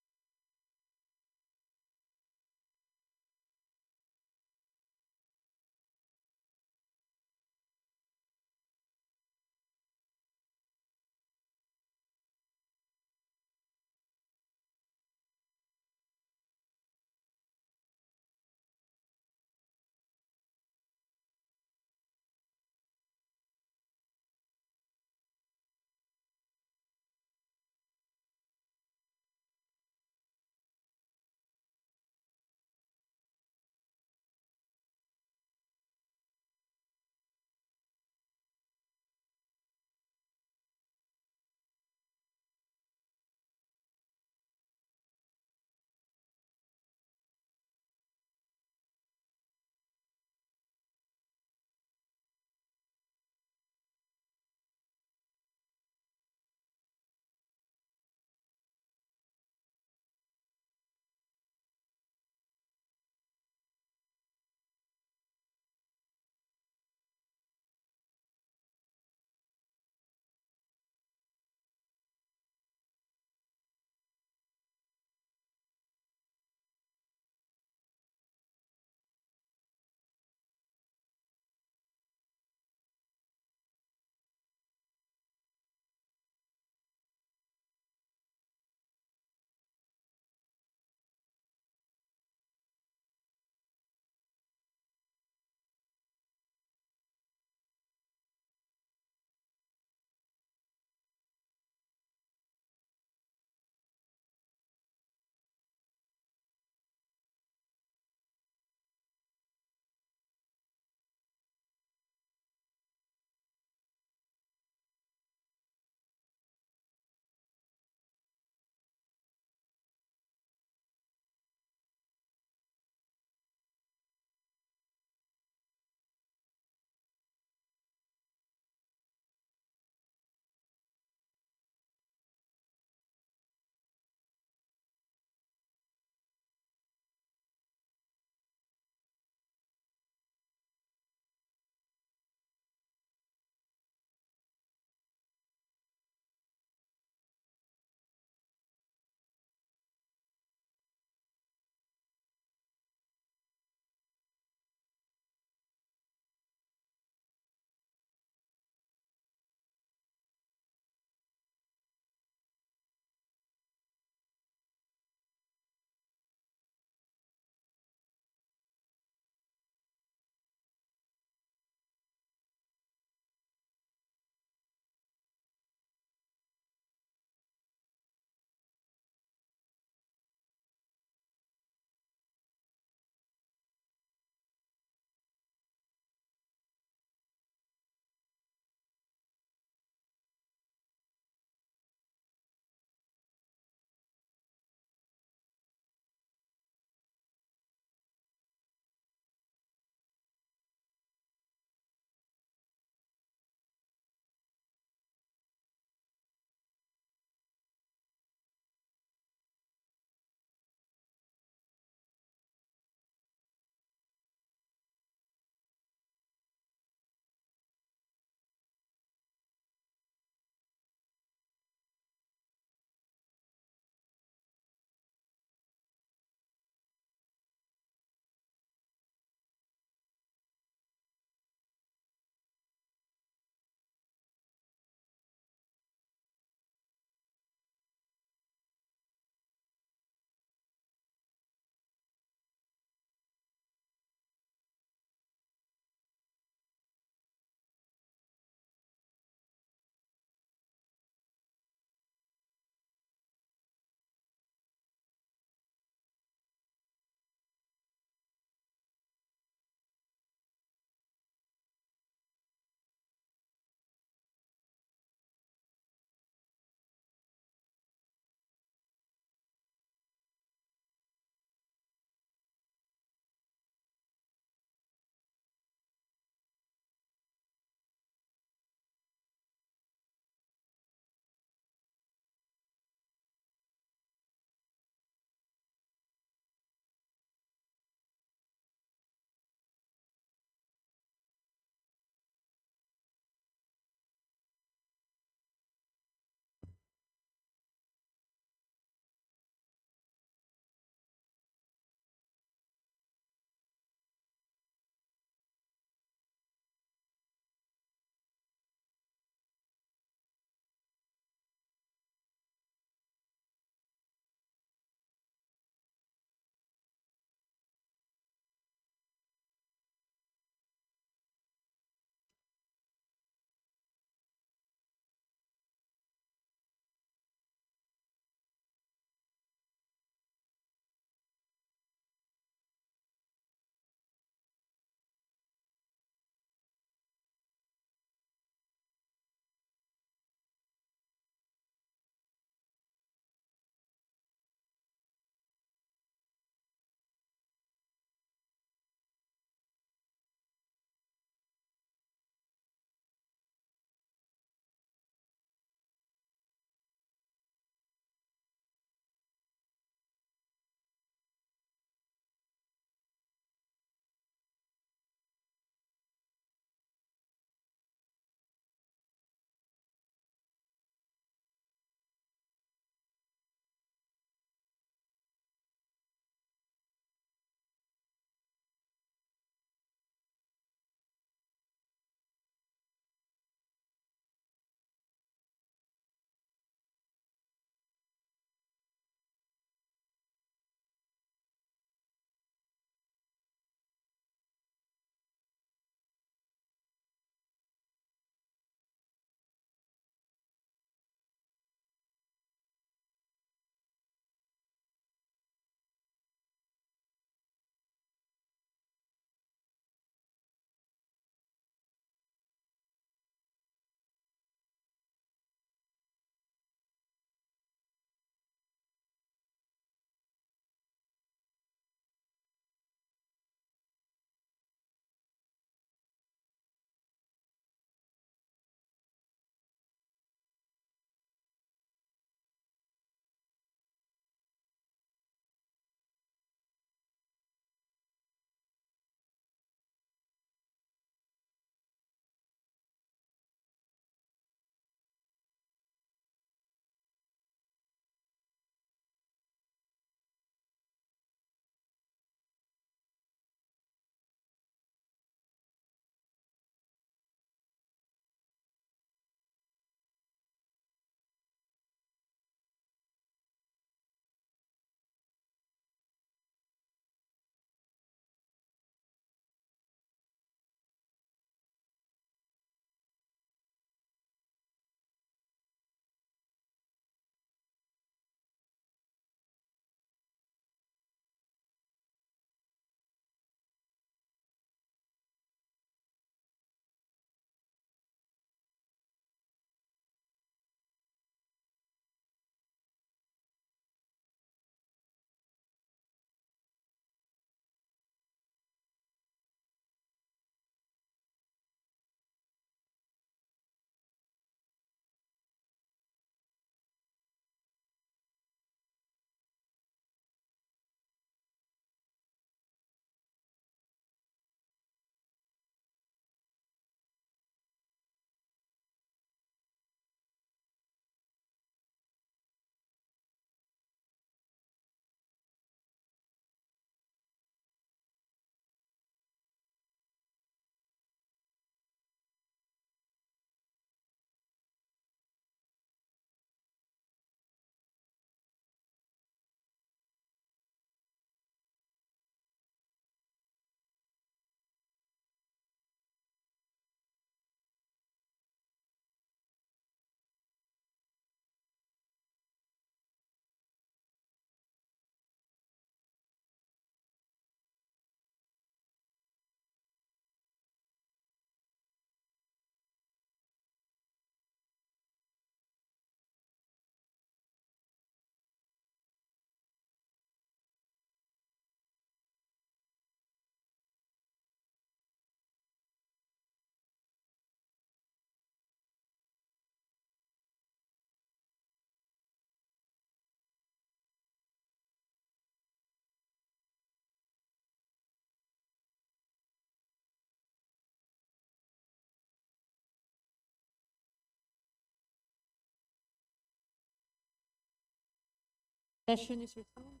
Question is resumed.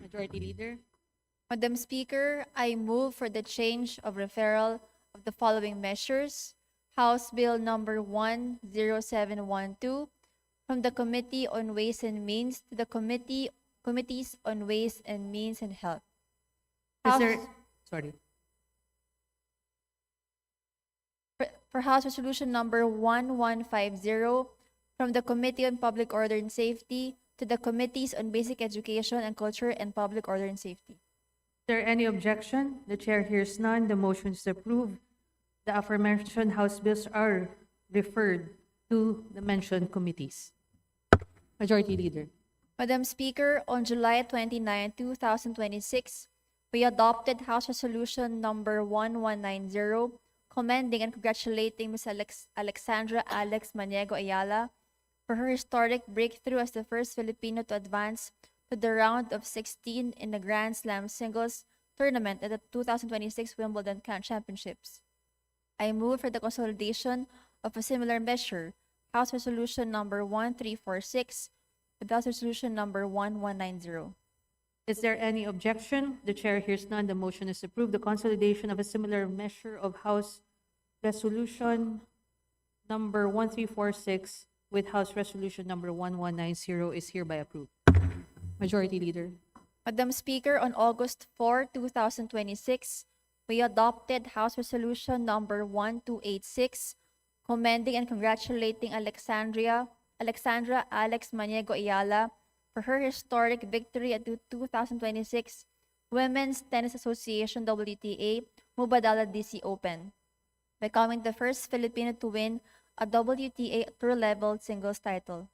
Majority Leader. Madam Speaker, I move for the change of referral of the following measures. House Bill number 10712 from the Committee on Ways and Means to the Committees on Ways and Means and Health. Is House- there, sorry. for House Resolution number 1150 from the Committee on Public Order and Safety to the Committees on Basic Education and Culture and Public Order and Safety. Is there any objection? The chair hears none. The motion is approved. The aforementioned House bills are referred to the mentioned committees. Majority Leader. Madam Speaker, on July 29, 2026, we adopted House Resolution number 1190, commending and congratulating Ms. Alexandra Alex Maniego Ayala for her historic breakthrough as the first Filipino to advance to the round of 16 in the Grand Slam singles tournament at the 2026 Wimbledon Championships. I move for the consolidation of a similar measure, House Resolution number 1346, with House Resolution number 1190. Is there any objection? The chair hears none. The motion is approved. The consolidation of a similar measure of House Resolution number 1346 with House Resolution number 1190 is hereby approved. Majority Leader. Madam Speaker, on August 4, 2026, we adopted House Resolution number 1286, commending and congratulating Alexandra Alex Maniego Ayala for her historic victory at the 2026 Women's Tennis Association WTA Mubadala DC Open, becoming the first Filipino to win a WTA tour-level singles title.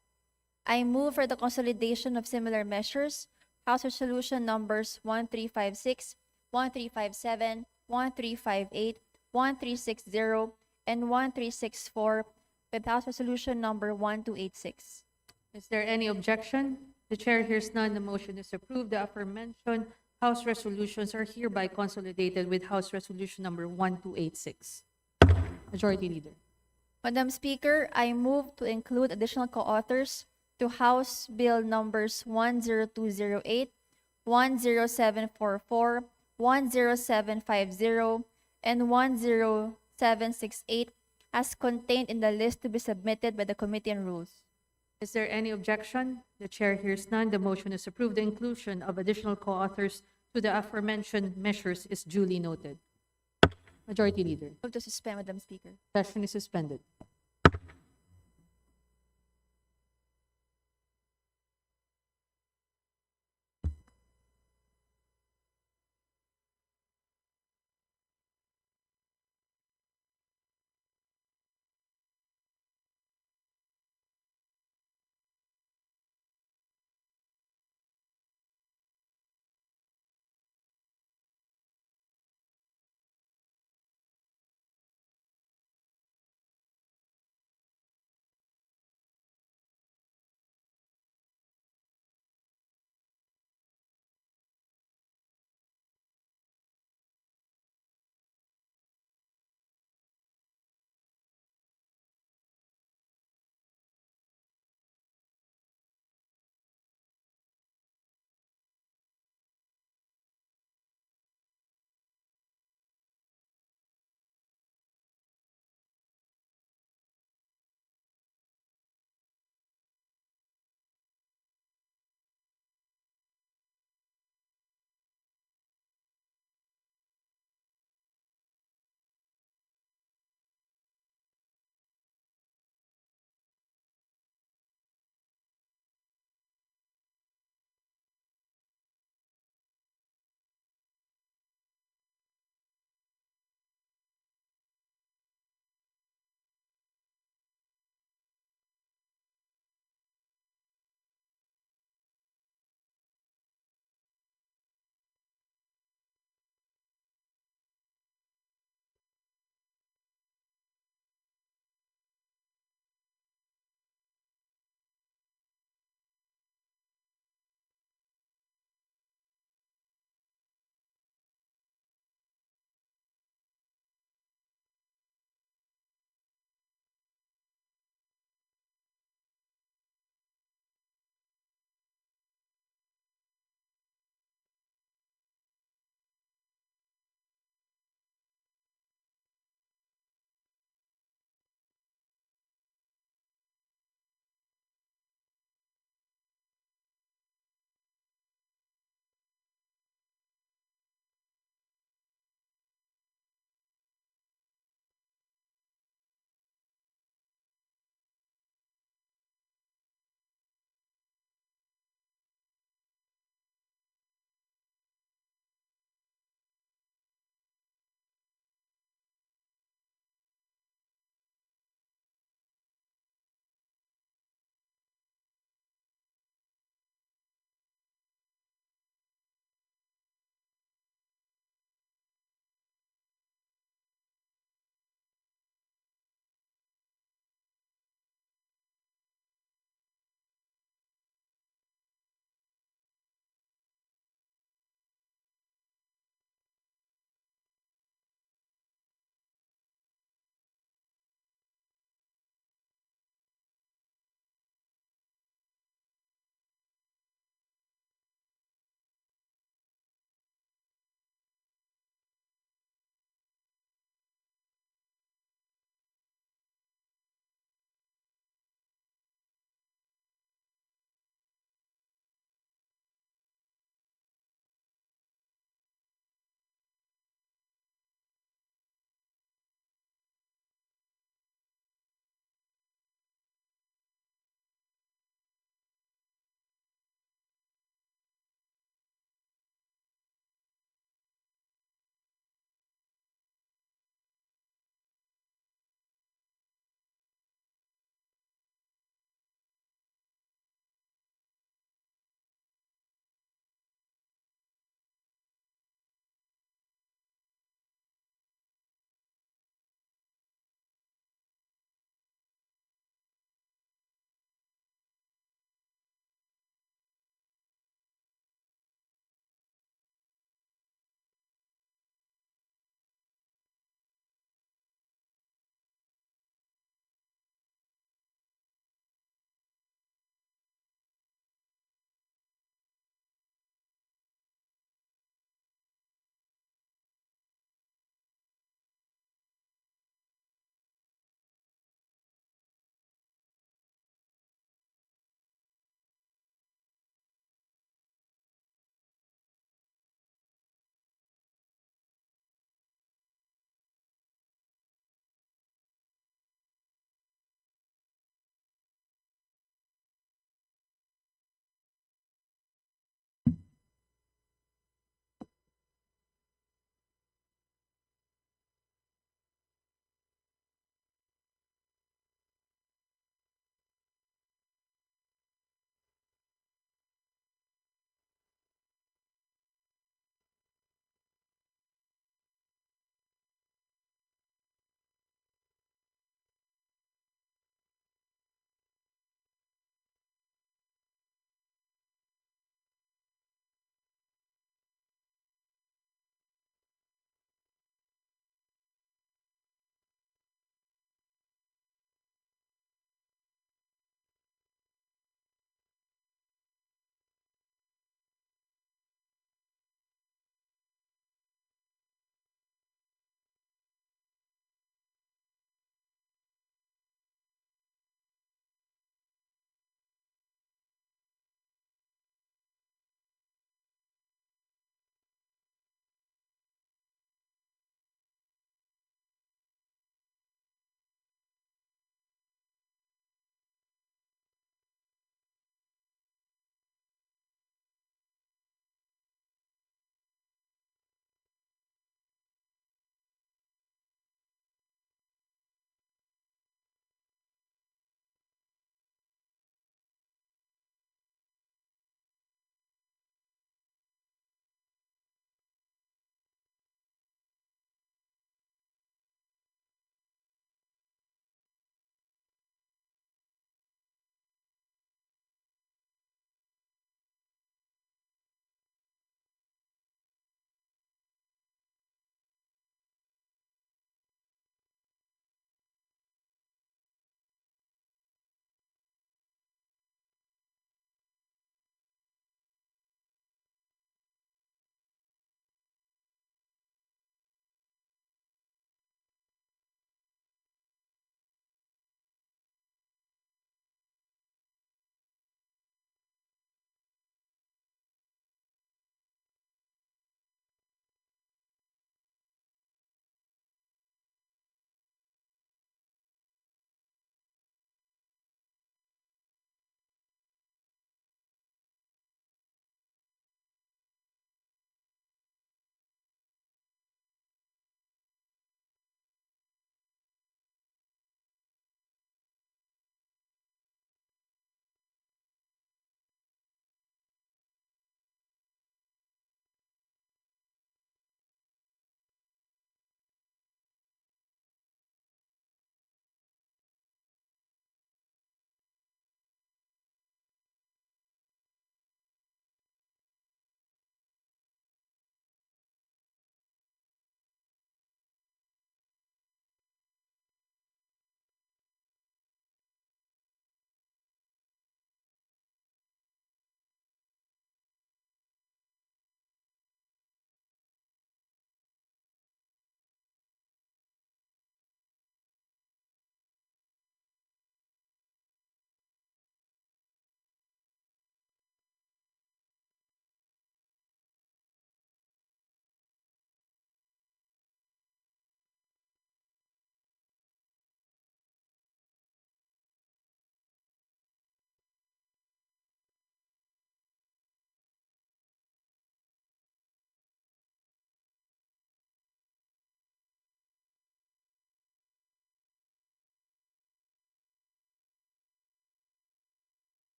I move for the consolidation of similar measures, House Resolution numbers 1356, 1357, 1358, 1360, and 1364 with House Resolution number 1286. Is there any objection? The chair hears none. The motion is approved. The aforementioned House resolutions are hereby consolidated with House Resolution number 1286. Majority Leader. Madam Speaker, I move to include additional co-authors to House Bill numbers 10208, 10744, 10750, and 10768 as contained in the list to be submitted by the Committee on Rules. Is there any objection? The chair hears none. The motion is approved. The inclusion of additional co-authors to the aforementioned measures is duly noted. Majority Leader. Move to suspend, Madam Speaker. Session is suspended.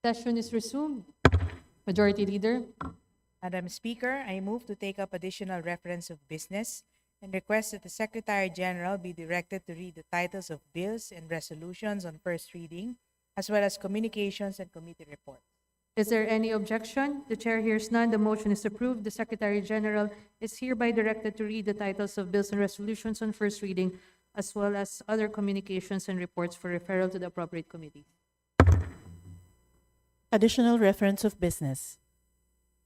Session is resumed. Majority Leader. Madam Speaker, I move to take up additional reference of business and request that the Secretary General be directed to read the titles of bills and resolutions on first reading, as well as communications and committee reports. Is there any objection? The chair hears none. The motion is approved. The Secretary General is hereby directed to read the titles of bills and resolutions on first reading, as well as other communications and reports for referral to the appropriate committee. Additional reference of business.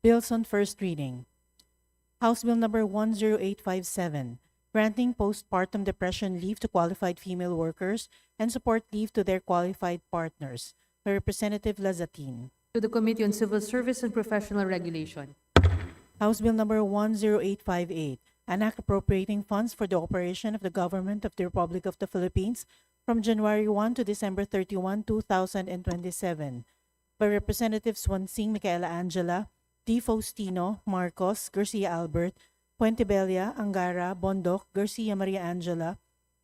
Bills on first reading. House Bill number 10857, granting postpartum depression leave to qualified female workers and support leave to their qualified partners, by Representative Lazatin. To the Committee on Civil Service and Professional Regulation. House Bill number 10858, an act appropriating funds for the operation of the government of the Republic of the Philippines from January 1 to December 31, 2027, by Representatives Swansing Micaela Angela, D. Faustino, Marcos, Garcia Albert, Puentebella, Angara, Bondoc, Garcia Maria Angela,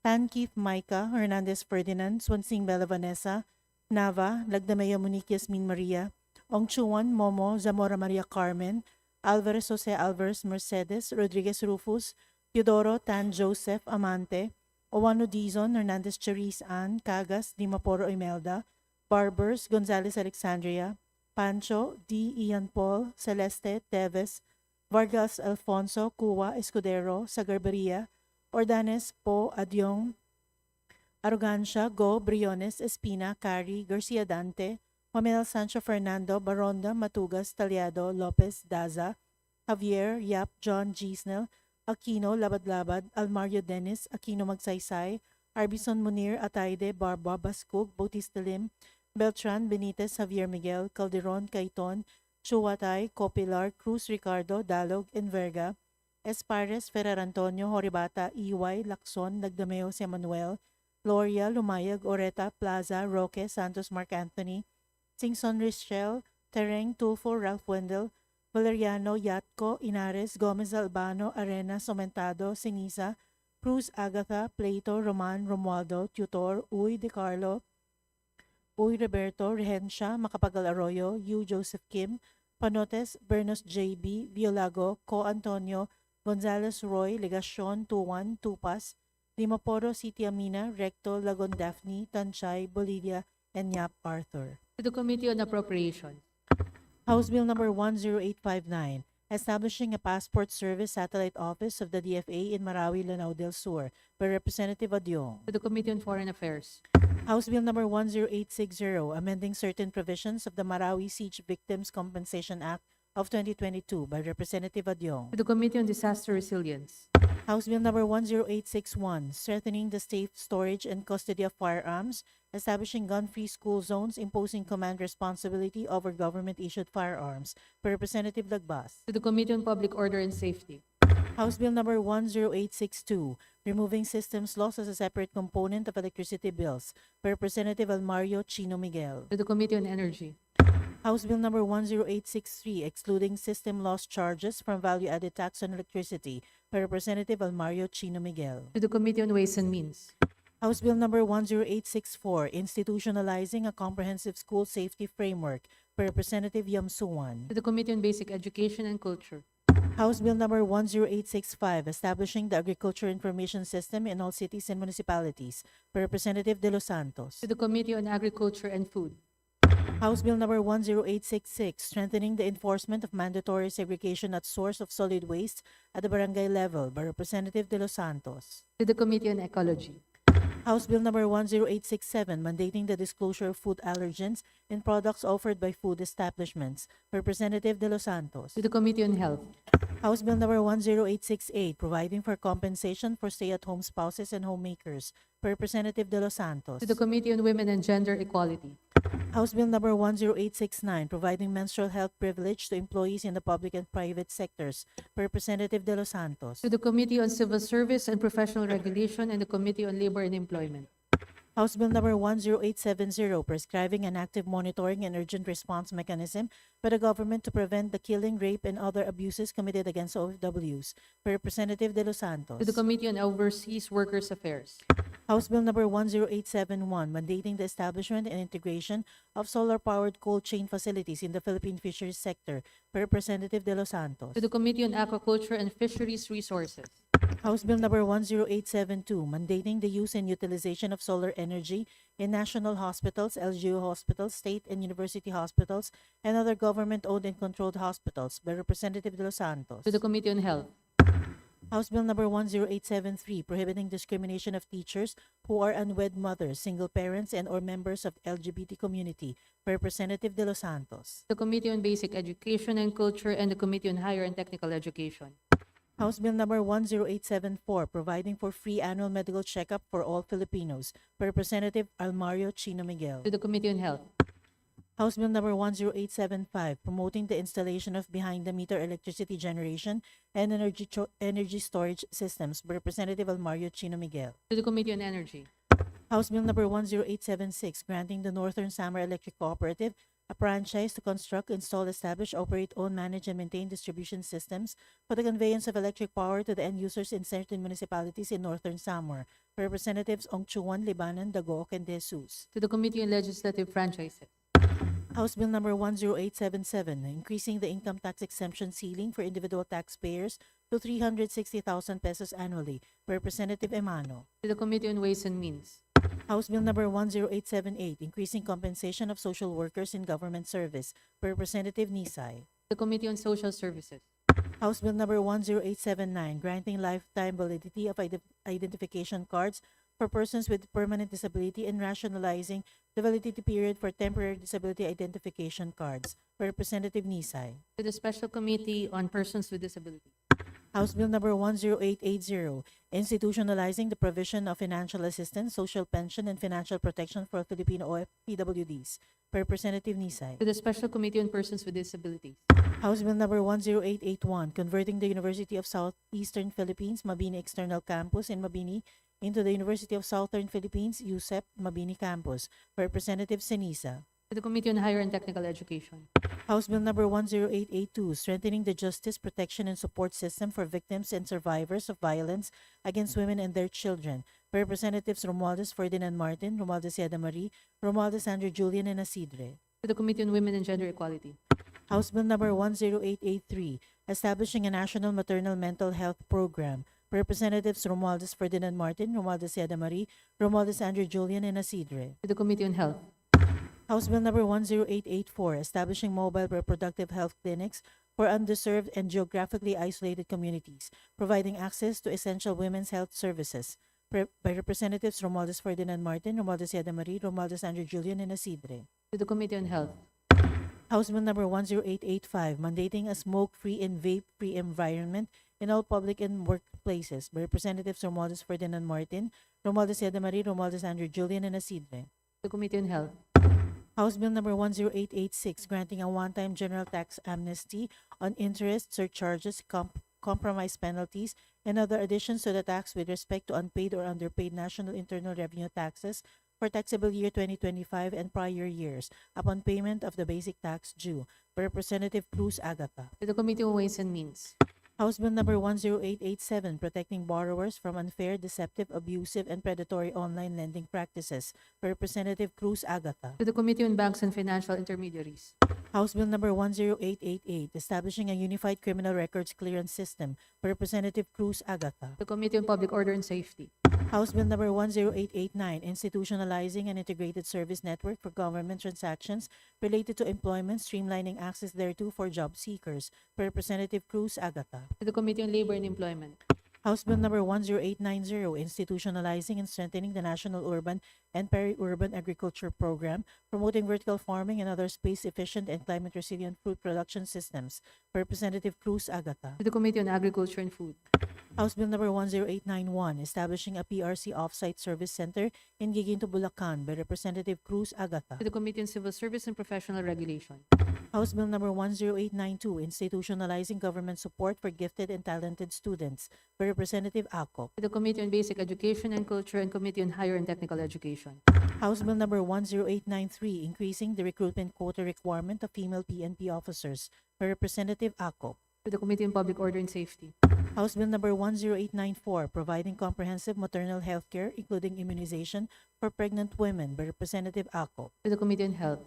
Tan Keith Micah, Hernandez Ferdinand, Swansing Bella Vanessa, Nava, Lagdameo Monique Yasmin Maria, Ongchuan Momo, Zamora Maria Carmen, Alvarez Jose Alvarez Mercedes, Rodriguez Rufus, Teodoro Tan Joseph Amante, Owano Dizon, Hernandez Cherise Ann, Cagas, Dimaporo Imelda, Barbers, Gonzales Alexandria, Pancho, D. Ian Paul, Celeste, Teves, Vargas Alfonso, Cuwa, Escudero, Sagarbaria, Ordanes, Po, Adyong, Arrogancia, Go, Briones, Espina, Cari, Garcia Dante, Mamel Sancho Fernando, Baronda, Matugas, Taliado, Lopez, Daza, Javier, Yap, John Gisnel, Aquino, Labad-Labad, Almario Dennis, Aquino Magsaysay, Arbison Munir, Ataide, Barba, Bascug, Bautista Lim, Beltran, Benitez, Javier Miguel, Calderon, Caiton, Chuwatay, Copilar, Cruz Ricardo, Dalog, Enverga, Espares, Ferrer Antonio, Horibata, EY, Lacson, Nagdameo, Jose Manuel, Gloria, Lumayag, Oreta, Plaza, Roque, Santos Mark Anthony, Singson Richel, Tereng, Tulfo, Ralph Wendell, Valeriano, Yatco, Inares, Gomez Albano, Arena, Somentado, Sinisa, Cruz Agatha, Plato, Roman, Romualdo, Tutor, Uy, De Carlo, Uy Roberto, Rehencia, Macapagal Arroyo, Yu Joseph Kim, Panotes, Bernos JB, Biolago, Co Antonio, Gonzales Roy, Legacion, Tuwan, Tupas, Dimaporo, City Amina, Recto, Lagon Daphne, Tanchay, Bolivia, and Yap Arthur. To the Committee on Appropriations. House Bill number 10859, establishing a passport service satellite office of the DFA in Marawi, Lanao del Sur, by Representative Adyong. To the Committee on Foreign Affairs. House Bill number 10860, amending certain provisions of the Marawi Siege Victims Compensation Act of 2022, by Representative Adyong. To the Committee on Disaster Resilience. House Bill number 10861, strengthening the safe storage and custody of firearms, establishing gun-free school zones, imposing command responsibility over government-issued firearms, by Representative Lagbas. To the Committee on Public Order and Safety. House Bill number 10862, removing systems loss as a separate component of electricity bills, by Representative Almario Chino Miguel. To the Committee on Energy. House Bill number 10863, excluding system loss charges from value-added tax on electricity, by Representative Almario Chino Miguel. To the Committee on Ways and Means. House Bill number 10864, institutionalizing a comprehensive school safety framework, by Representative Yam Suwan. To the Committee on Basic Education and Culture. House Bill number 10865, establishing the Agriculture Information System in all cities and municipalities, by Representative De Los Santos. To the Committee on Agriculture and Food. House Bill number 10866, strengthening the enforcement of mandatory segregation at source of solid waste at the barangay level, by Representative De Los Santos. To the Committee on Ecology. House Bill number 10867, mandating the disclosure of food allergens in products offered by food establishments, by Representative De Los Santos. To the Committee on Health. House Bill number 10868, providing for compensation for stay-at-home spouses and homemakers, by Representative De Los Santos. To the Committee on Women and Gender Equality. House Bill number 10869, providing menstrual health privilege to employees in the public and private sectors, by Representative De Los Santos. To the Committee on Civil Service and Professional Regulation and the Committee on Labor and Employment. House Bill number 10870, prescribing an active monitoring and urgent response mechanism by the government to prevent the killing, rape, and other abuses committed against OFWs by Representative De Los Santos. To the Committee on Overseas Workers Affairs. House Bill number 10871, mandating the establishment and integration of solar-powered cold chain facilities in the Philippine fisheries sector by Representative De Los Santos. To the Committee on Aquaculture and Fisheries Resources. House Bill number 10872, mandating the use and utilization of solar energy in national hospitals, LGU hospitals, state and university hospitals, and other government-owned and controlled hospitals by Representative De Los Santos. To the Committee on Health. House Bill number 10873, prohibiting discrimination of teachers who are unwed mothers, single parents, and or members of LGBT community by Representative De Los Santos. The Committee on Basic Education and Culture and the Committee on Higher and Technical Education. House Bill number 10874, providing for free annual medical checkup for all Filipinos by Representative Almario Chino Miguel. To the Committee on Health. House Bill number 10875, promoting the installation of behind-the-meter electricity generation and energy storage systems by Representative Almario Chino Miguel. To the Committee on Energy. House Bill number 10876, granting the Northern Samar Electric Cooperative a franchise to construct, install, establish, operate, own, manage, and maintain distribution systems for the conveyance of electric power to the end users in certain municipalities in Northern Samar. Representatives Ong Chuan, Libanan, Dagoc, and De Jesus. To the Committee on Legislative Franchises. House Bill number 10877, increasing the income tax exemption ceiling for individual taxpayers to 360,000 pesos annually. Representative Emano. To the Committee on Ways and Means. House Bill number 10878, increasing compensation of social workers in government service. Representative Nisay. The Committee on Social Services. House Bill number 10879, granting lifetime validity of identification cards for persons with permanent disability and rationalizing the validity period for temporary disability identification cards. Representative Nisay. To the Special Committee on Persons with Disabilities. House Bill number 10880, institutionalizing the provision of financial assistance, social pension, and financial protection for Filipino OFWDs. Representative Nisay. To the Special Committee on Persons with Disabilities. House Bill number 10881, converting the University of Southeastern Philippines Mabini External Campus in Mabini into the University of Southern Philippines USEP Mabini Campus. Representative Senisa. To the Committee on Higher and Technical Education. House Bill number 10882, strengthening the justice, protection, and support system for victims and survivors of violence against women and their children. Representatives Romualdez Ferdinand Martin, Romualdez Yeda Marie, Romualdez Andrew Julian, and Asidre. To the Committee on Women and Gender Equality. House Bill number 10883, establishing a national maternal mental health program. Representatives Romualdez Ferdinand Martin, Romualdez Yeda Marie, Romualdez Andrew Julian, and Asidre. To the Committee on Health. House Bill number 10884, establishing mobile reproductive health clinics for underserved and geographically isolated communities, providing access to essential women's health services. By Representatives Romualdez Ferdinand Martin, Romualdez Yeda Marie, Romualdez Andrew Julian, and Asidre. To the Committee on Health. House Bill number 10885, mandating a smoke-free and vape-free environment in all public and workplaces. By Representatives Romualdez Ferdinand Martin, Romualdez Yeda Marie, Romualdez Andrew Julian, and Asidre. The Committee on Health. House Bill number 10886, granting a one-time general tax amnesty on interest, surcharges, compromise penalties, and other additions to the tax with respect to unpaid or underpaid national internal revenue taxes for taxable year 2025 and prior years upon payment of the basic tax due. By Representative Cruz Agata. To the Committee on Ways and Means. House Bill number 10887, protecting borrowers from unfair, deceptive, abusive, and predatory online lending practices. By Representative Cruz Agata. To the Committee on Banks and Financial Intermediaries. House Bill number 10888, establishing a unified criminal records clearance system. By Representative Cruz Agata. The Committee on Public Order and Safety. House Bill number 10889, institutionalizing an integrated service network for government transactions related to employment, streamlining access thereto for job seekers. By Representative Cruz Agata. To the Committee on Labor and Employment. House Bill number 10890, institutionalizing and strengthening the National Urban and Peri-Urban Agriculture Program, promoting vertical farming and other space-efficient and climate-resilient food production systems. By Representative Cruz Agata. To the Committee on Agriculture and Food. House Bill number 10891, establishing a PRC Offsite Service Center in Giginto, Bulacan by Representative Cruz Agatha. To the Committee on Civil Service and Professional Regulation. House Bill number 10892, institutionalizing government support for gifted and talented students by Representative Acop. To the Committee on Basic Education and Culture and Committee on Higher and Technical Education. House Bill number 10893, increasing the recruitment quota requirement of female PNP officers by Representative Acop. To the Committee on Public Order and Safety. House Bill number 10894, providing comprehensive maternal health care, including immunization for pregnant women by Representative Acop. To the Committee on Health.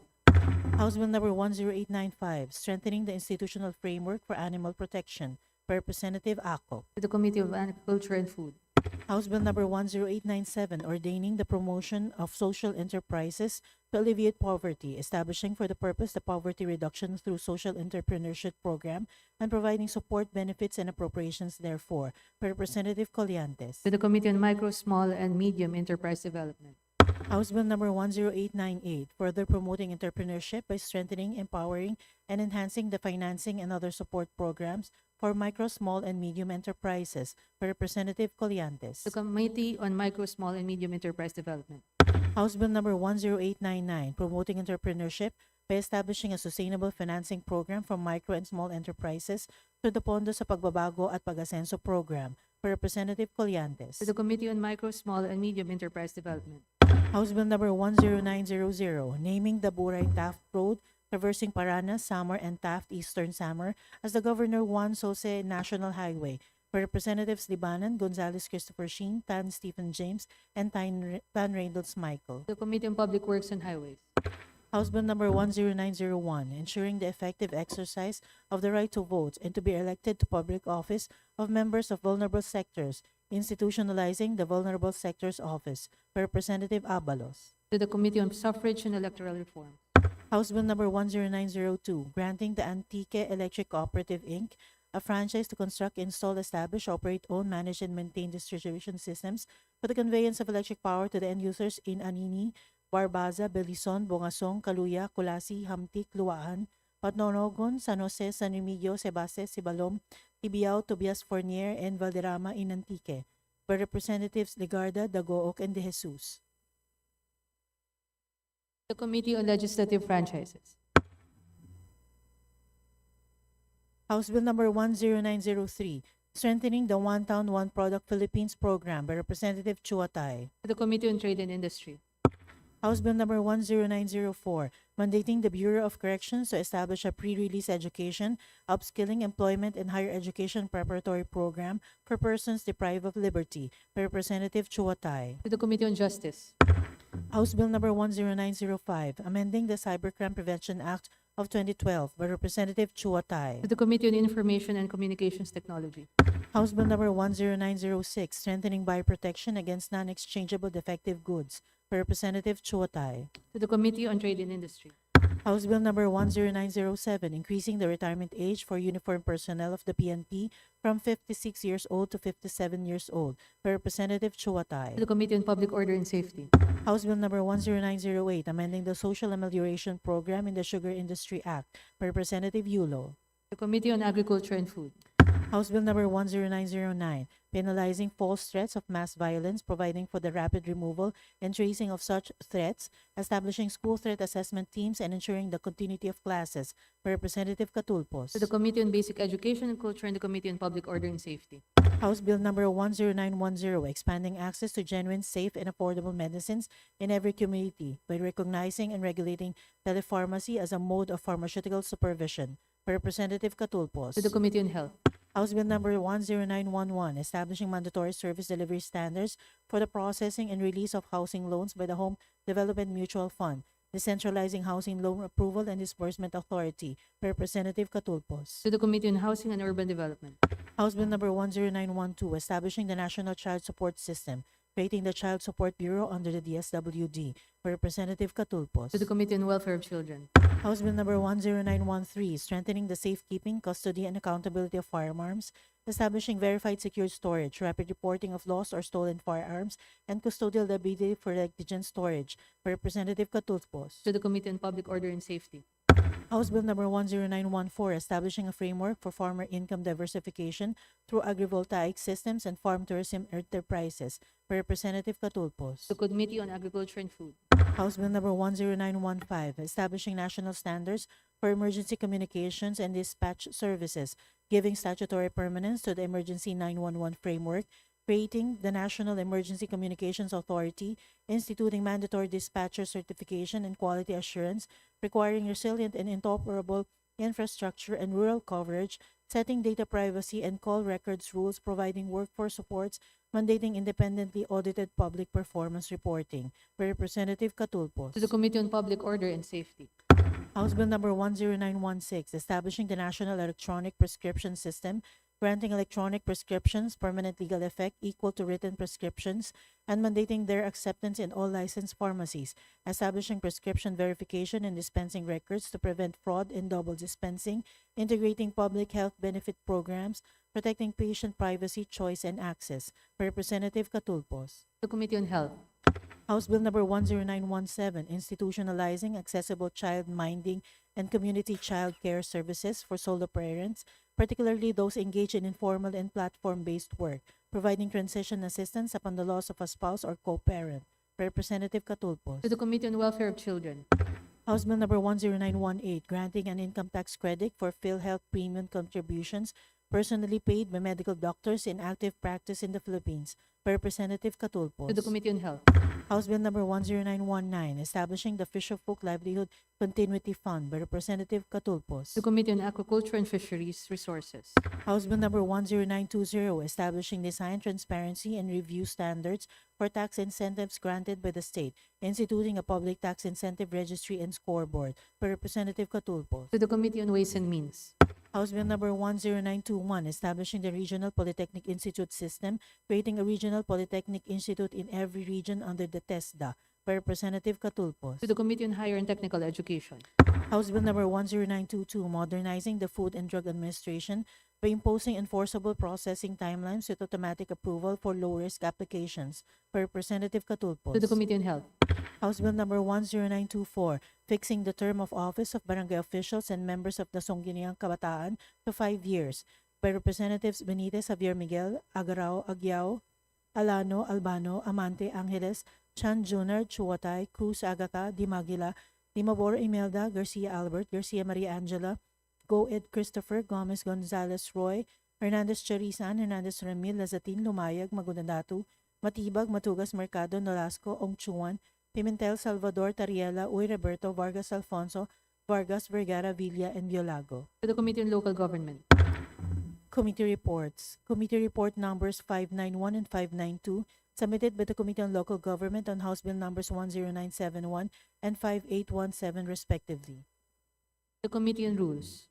House Bill number 10895, strengthening the institutional framework for animal protection by Representative Acop. To the Committee of Agriculture and Food. House Bill number 10897, ordaining the promotion of social enterprises to alleviate poverty, establishing for the purpose the Poverty Reduction through Social Entrepreneurship Program, and providing support, benefits, and appropriations therefor by Representative Colliantes. To the Committee on Micro, Small, and Medium Enterprise Development. House Bill number 10898, further promoting entrepreneurship by strengthening, empowering, and enhancing the financing and other support programs for micro, small, and medium enterprises by Representative Colliantes. The Committee on Micro, Small, and Medium Enterprise Development. House Bill number 10899, promoting entrepreneurship by establishing a sustainable financing program for micro and small enterprises through the Pondo sa Pagbabago at Pag-asenso program by Representative Colliantes. To the Committee on Micro, Small, and Medium Enterprise Development. House Bill number 10900, naming the Buray-Taft Road traversing Paranas, Samar, and Taft Eastern Samar as the Governor Juan Sose National Highway by Representatives Libanan, Gonzales Christopher Sheen, Tan Stephen James, and Tan Reynolds Michael. To the Committee on Public Works and Highways. House Bill number 10901, ensuring the effective exercise of the right to vote and to be elected to public office of members of vulnerable sectors, institutionalizing the Vulnerable Sectors Office by Representative Abalos. To the Committee on Suffrage and Electoral Reform. House Bill number 10902, granting the Antique Electric Cooperative, Inc. a franchise to construct, install, establish, operate, own, manage, and maintain distribution systems for the conveyance of electric power to the end users in Anini, Barbaza, Belison, Bongasong, Caluya, Kulasi, Hamtik, Luaan, Patnonogon, San Jose, San Remigio, Sebastes, Sibalom, Tibiao, Tobias Fournier, and Valderrama in Antique by Representatives Legarda, Dagook, and De Jesus. The Committee on Legislative Franchises. House Bill number 10903, strengthening the One Town, One Product Philippines program by Representative Chuatay. To the Committee on Trade and Industry. House Bill number 10904, mandating the Bureau of Corrections to establish a pre-release education, upskilling, employment, and higher education preparatory program for persons deprived of liberty by Representative Chuatay. To the Committee on Justice. House Bill number 10905, amending the Cybercrime Prevention Act of 2012 by Representative Chuatay. To the Committee on Information and Communications Technology. House Bill number 10906, strengthening bioprotection against non-exchangeable defective goods by Representative Chuatay. To the Committee on Trade and Industry. House Bill number 10907, increasing the retirement age for uniformed personnel of the PNP from 56 years old to 57 years old by Representative To Chuatay. the Committee on Public Order and Safety. House Bill number 10908, amending the Social Amelioration Program in the Sugar Industry Act by Representative Yulo. The Committee on Agriculture and Food. House Bill number 10909, penalizing false threats of mass violence, providing for the rapid removal and tracing of such threats, establishing school threat assessment teams, and ensuring the continuity of classes by Representative Catulpos. To the Committee on Basic Education and Culture and the Committee on Public Order and Safety. House Bill number 10910, expanding access to genuine, safe, and affordable medicines in every community by recognizing and regulating telepharmacy as a mode of pharmaceutical supervision by Representative Catulpos. To the Committee on Health. House Bill number 10911, establishing mandatory service delivery standards for the processing and release of housing loans by the Home Development Mutual Fund, decentralizing housing loan approval and disbursement authority by Representative Catulpos. To the Committee on Housing and Urban Development. House Bill number 10912, establishing the National Child Support System, creating the Child Support Bureau under the DSWD by Representative Catulpos. To the Committee on Welfare of Children. House Bill number 10913, strengthening the safekeeping, custody, and accountability of firearms, establishing verified secured storage, rapid reporting of lost or stolen firearms, and custodial liability for negligent storage by Representative Catulpos. To the Committee on Public Order and Safety. House Bill number 10914, establishing a framework for farmer income diversification through agrivoltaic systems and farm tourism enterprises, by Representative Catulpos. The Committee on Agriculture and Food. House Bill number 10915, establishing national standards for emergency communications and dispatch services, giving statutory permanence to the Emergency 911 framework, creating the National Emergency Communications Authority, instituting mandatory dispatcher certification and quality assurance, requiring resilient and interoperable infrastructure and rural coverage, setting data privacy and call records rules, providing workforce supports, mandating independently audited public performance reporting, by Representative Catulpos. To the Committee on Public Order and Safety. House Bill number 10916, establishing the National Electronic Prescription System, granting electronic prescriptions permanent legal effect equal to written prescriptions, and mandating their acceptance in all licensed pharmacies, establishing prescription verification and dispensing records to prevent fraud and double dispensing, integrating public health benefit programs, protecting patient privacy, choice, and access, by Representative Catulpos. The Committee on Health. House Bill number 10917, institutionalizing accessible child minding and community child care services for solo parents, particularly those engaged in informal and platform-based work, providing transition assistance upon the loss of a spouse or co-parent, by Representative Catulpos. To the Committee on Welfare of Children. House Bill number 10918, granting an income tax credit for PhilHealth premium contributions personally paid by medical doctors in active practice in the Philippines, by Representative Catulpos. To the Committee on Health. House Bill number 10919, establishing the Fisherfolk Livelihood Continuity Fund, by Representative Catulpos. The Committee on Aquaculture and Fisheries Resources. House Bill number 10920, establishing design transparency and review standards for tax incentives granted by the state, instituting a public tax incentive registry and scoreboard, by Representative Catulpos. To the Committee on Ways and Means. House Bill number 10921, establishing the Regional Polytechnic Institute system, creating a Regional Polytechnic Institute in every region under the TESDA, by Representative Catulpos. To the Committee on Higher and Technical Education. House Bill number 10922, modernizing the Food and Drug Administration by imposing enforceable processing timelines with automatic approval for low-risk applications, by Representative Catulpos. To the Committee on Health. House Bill number 10924, fixing the term of office of barangay officials and members of the Sangguniang Kabataan to 5 years, by Representatives Benitez, Javier Miguel, Agarao, Agyao, Alano, Albano, Amante, Angeles, Chan Jr., Chuatay, Cruz, Agata, Dimagila, Dimabor, Imelda, Garcia Albert, Garcia Maria Angela, Goed Christopher, Gomez Gonzalez Roy, Hernandez Charisan, Hernandez Ramil, Lazatin, Lumayag, Magundandatu, Matibag, Matugas, Mercado, Nolasco, Ongchuan, Pimentel, Salvador, Tariela, Uy, Roberto, Vargas Alfonso, Vargas, Vergara, Villa, and Violago. To the Committee on Local Government. Committee reports. Committee report numbers 591 and 592, submitted by the Committee on Local Government on House Bill numbers 10971 and 5817 respectively. The Committee on Rules.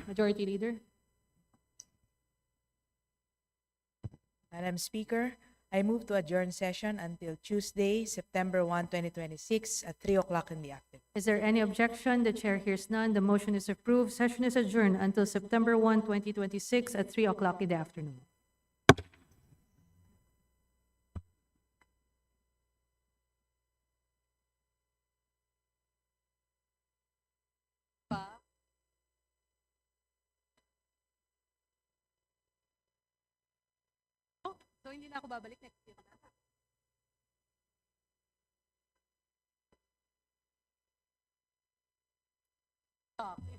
Majority Leader. Madam Speaker, I move to adjourn session until Tuesday, September 1, 2026 at 3 o'clock in the afternoon. Is there any objection? The Chair hears none. The motion is approved. Session is adjourned until September 1, 2026 at 3 o'clock in the afternoon. So hindi na ako babalik next year. Okay.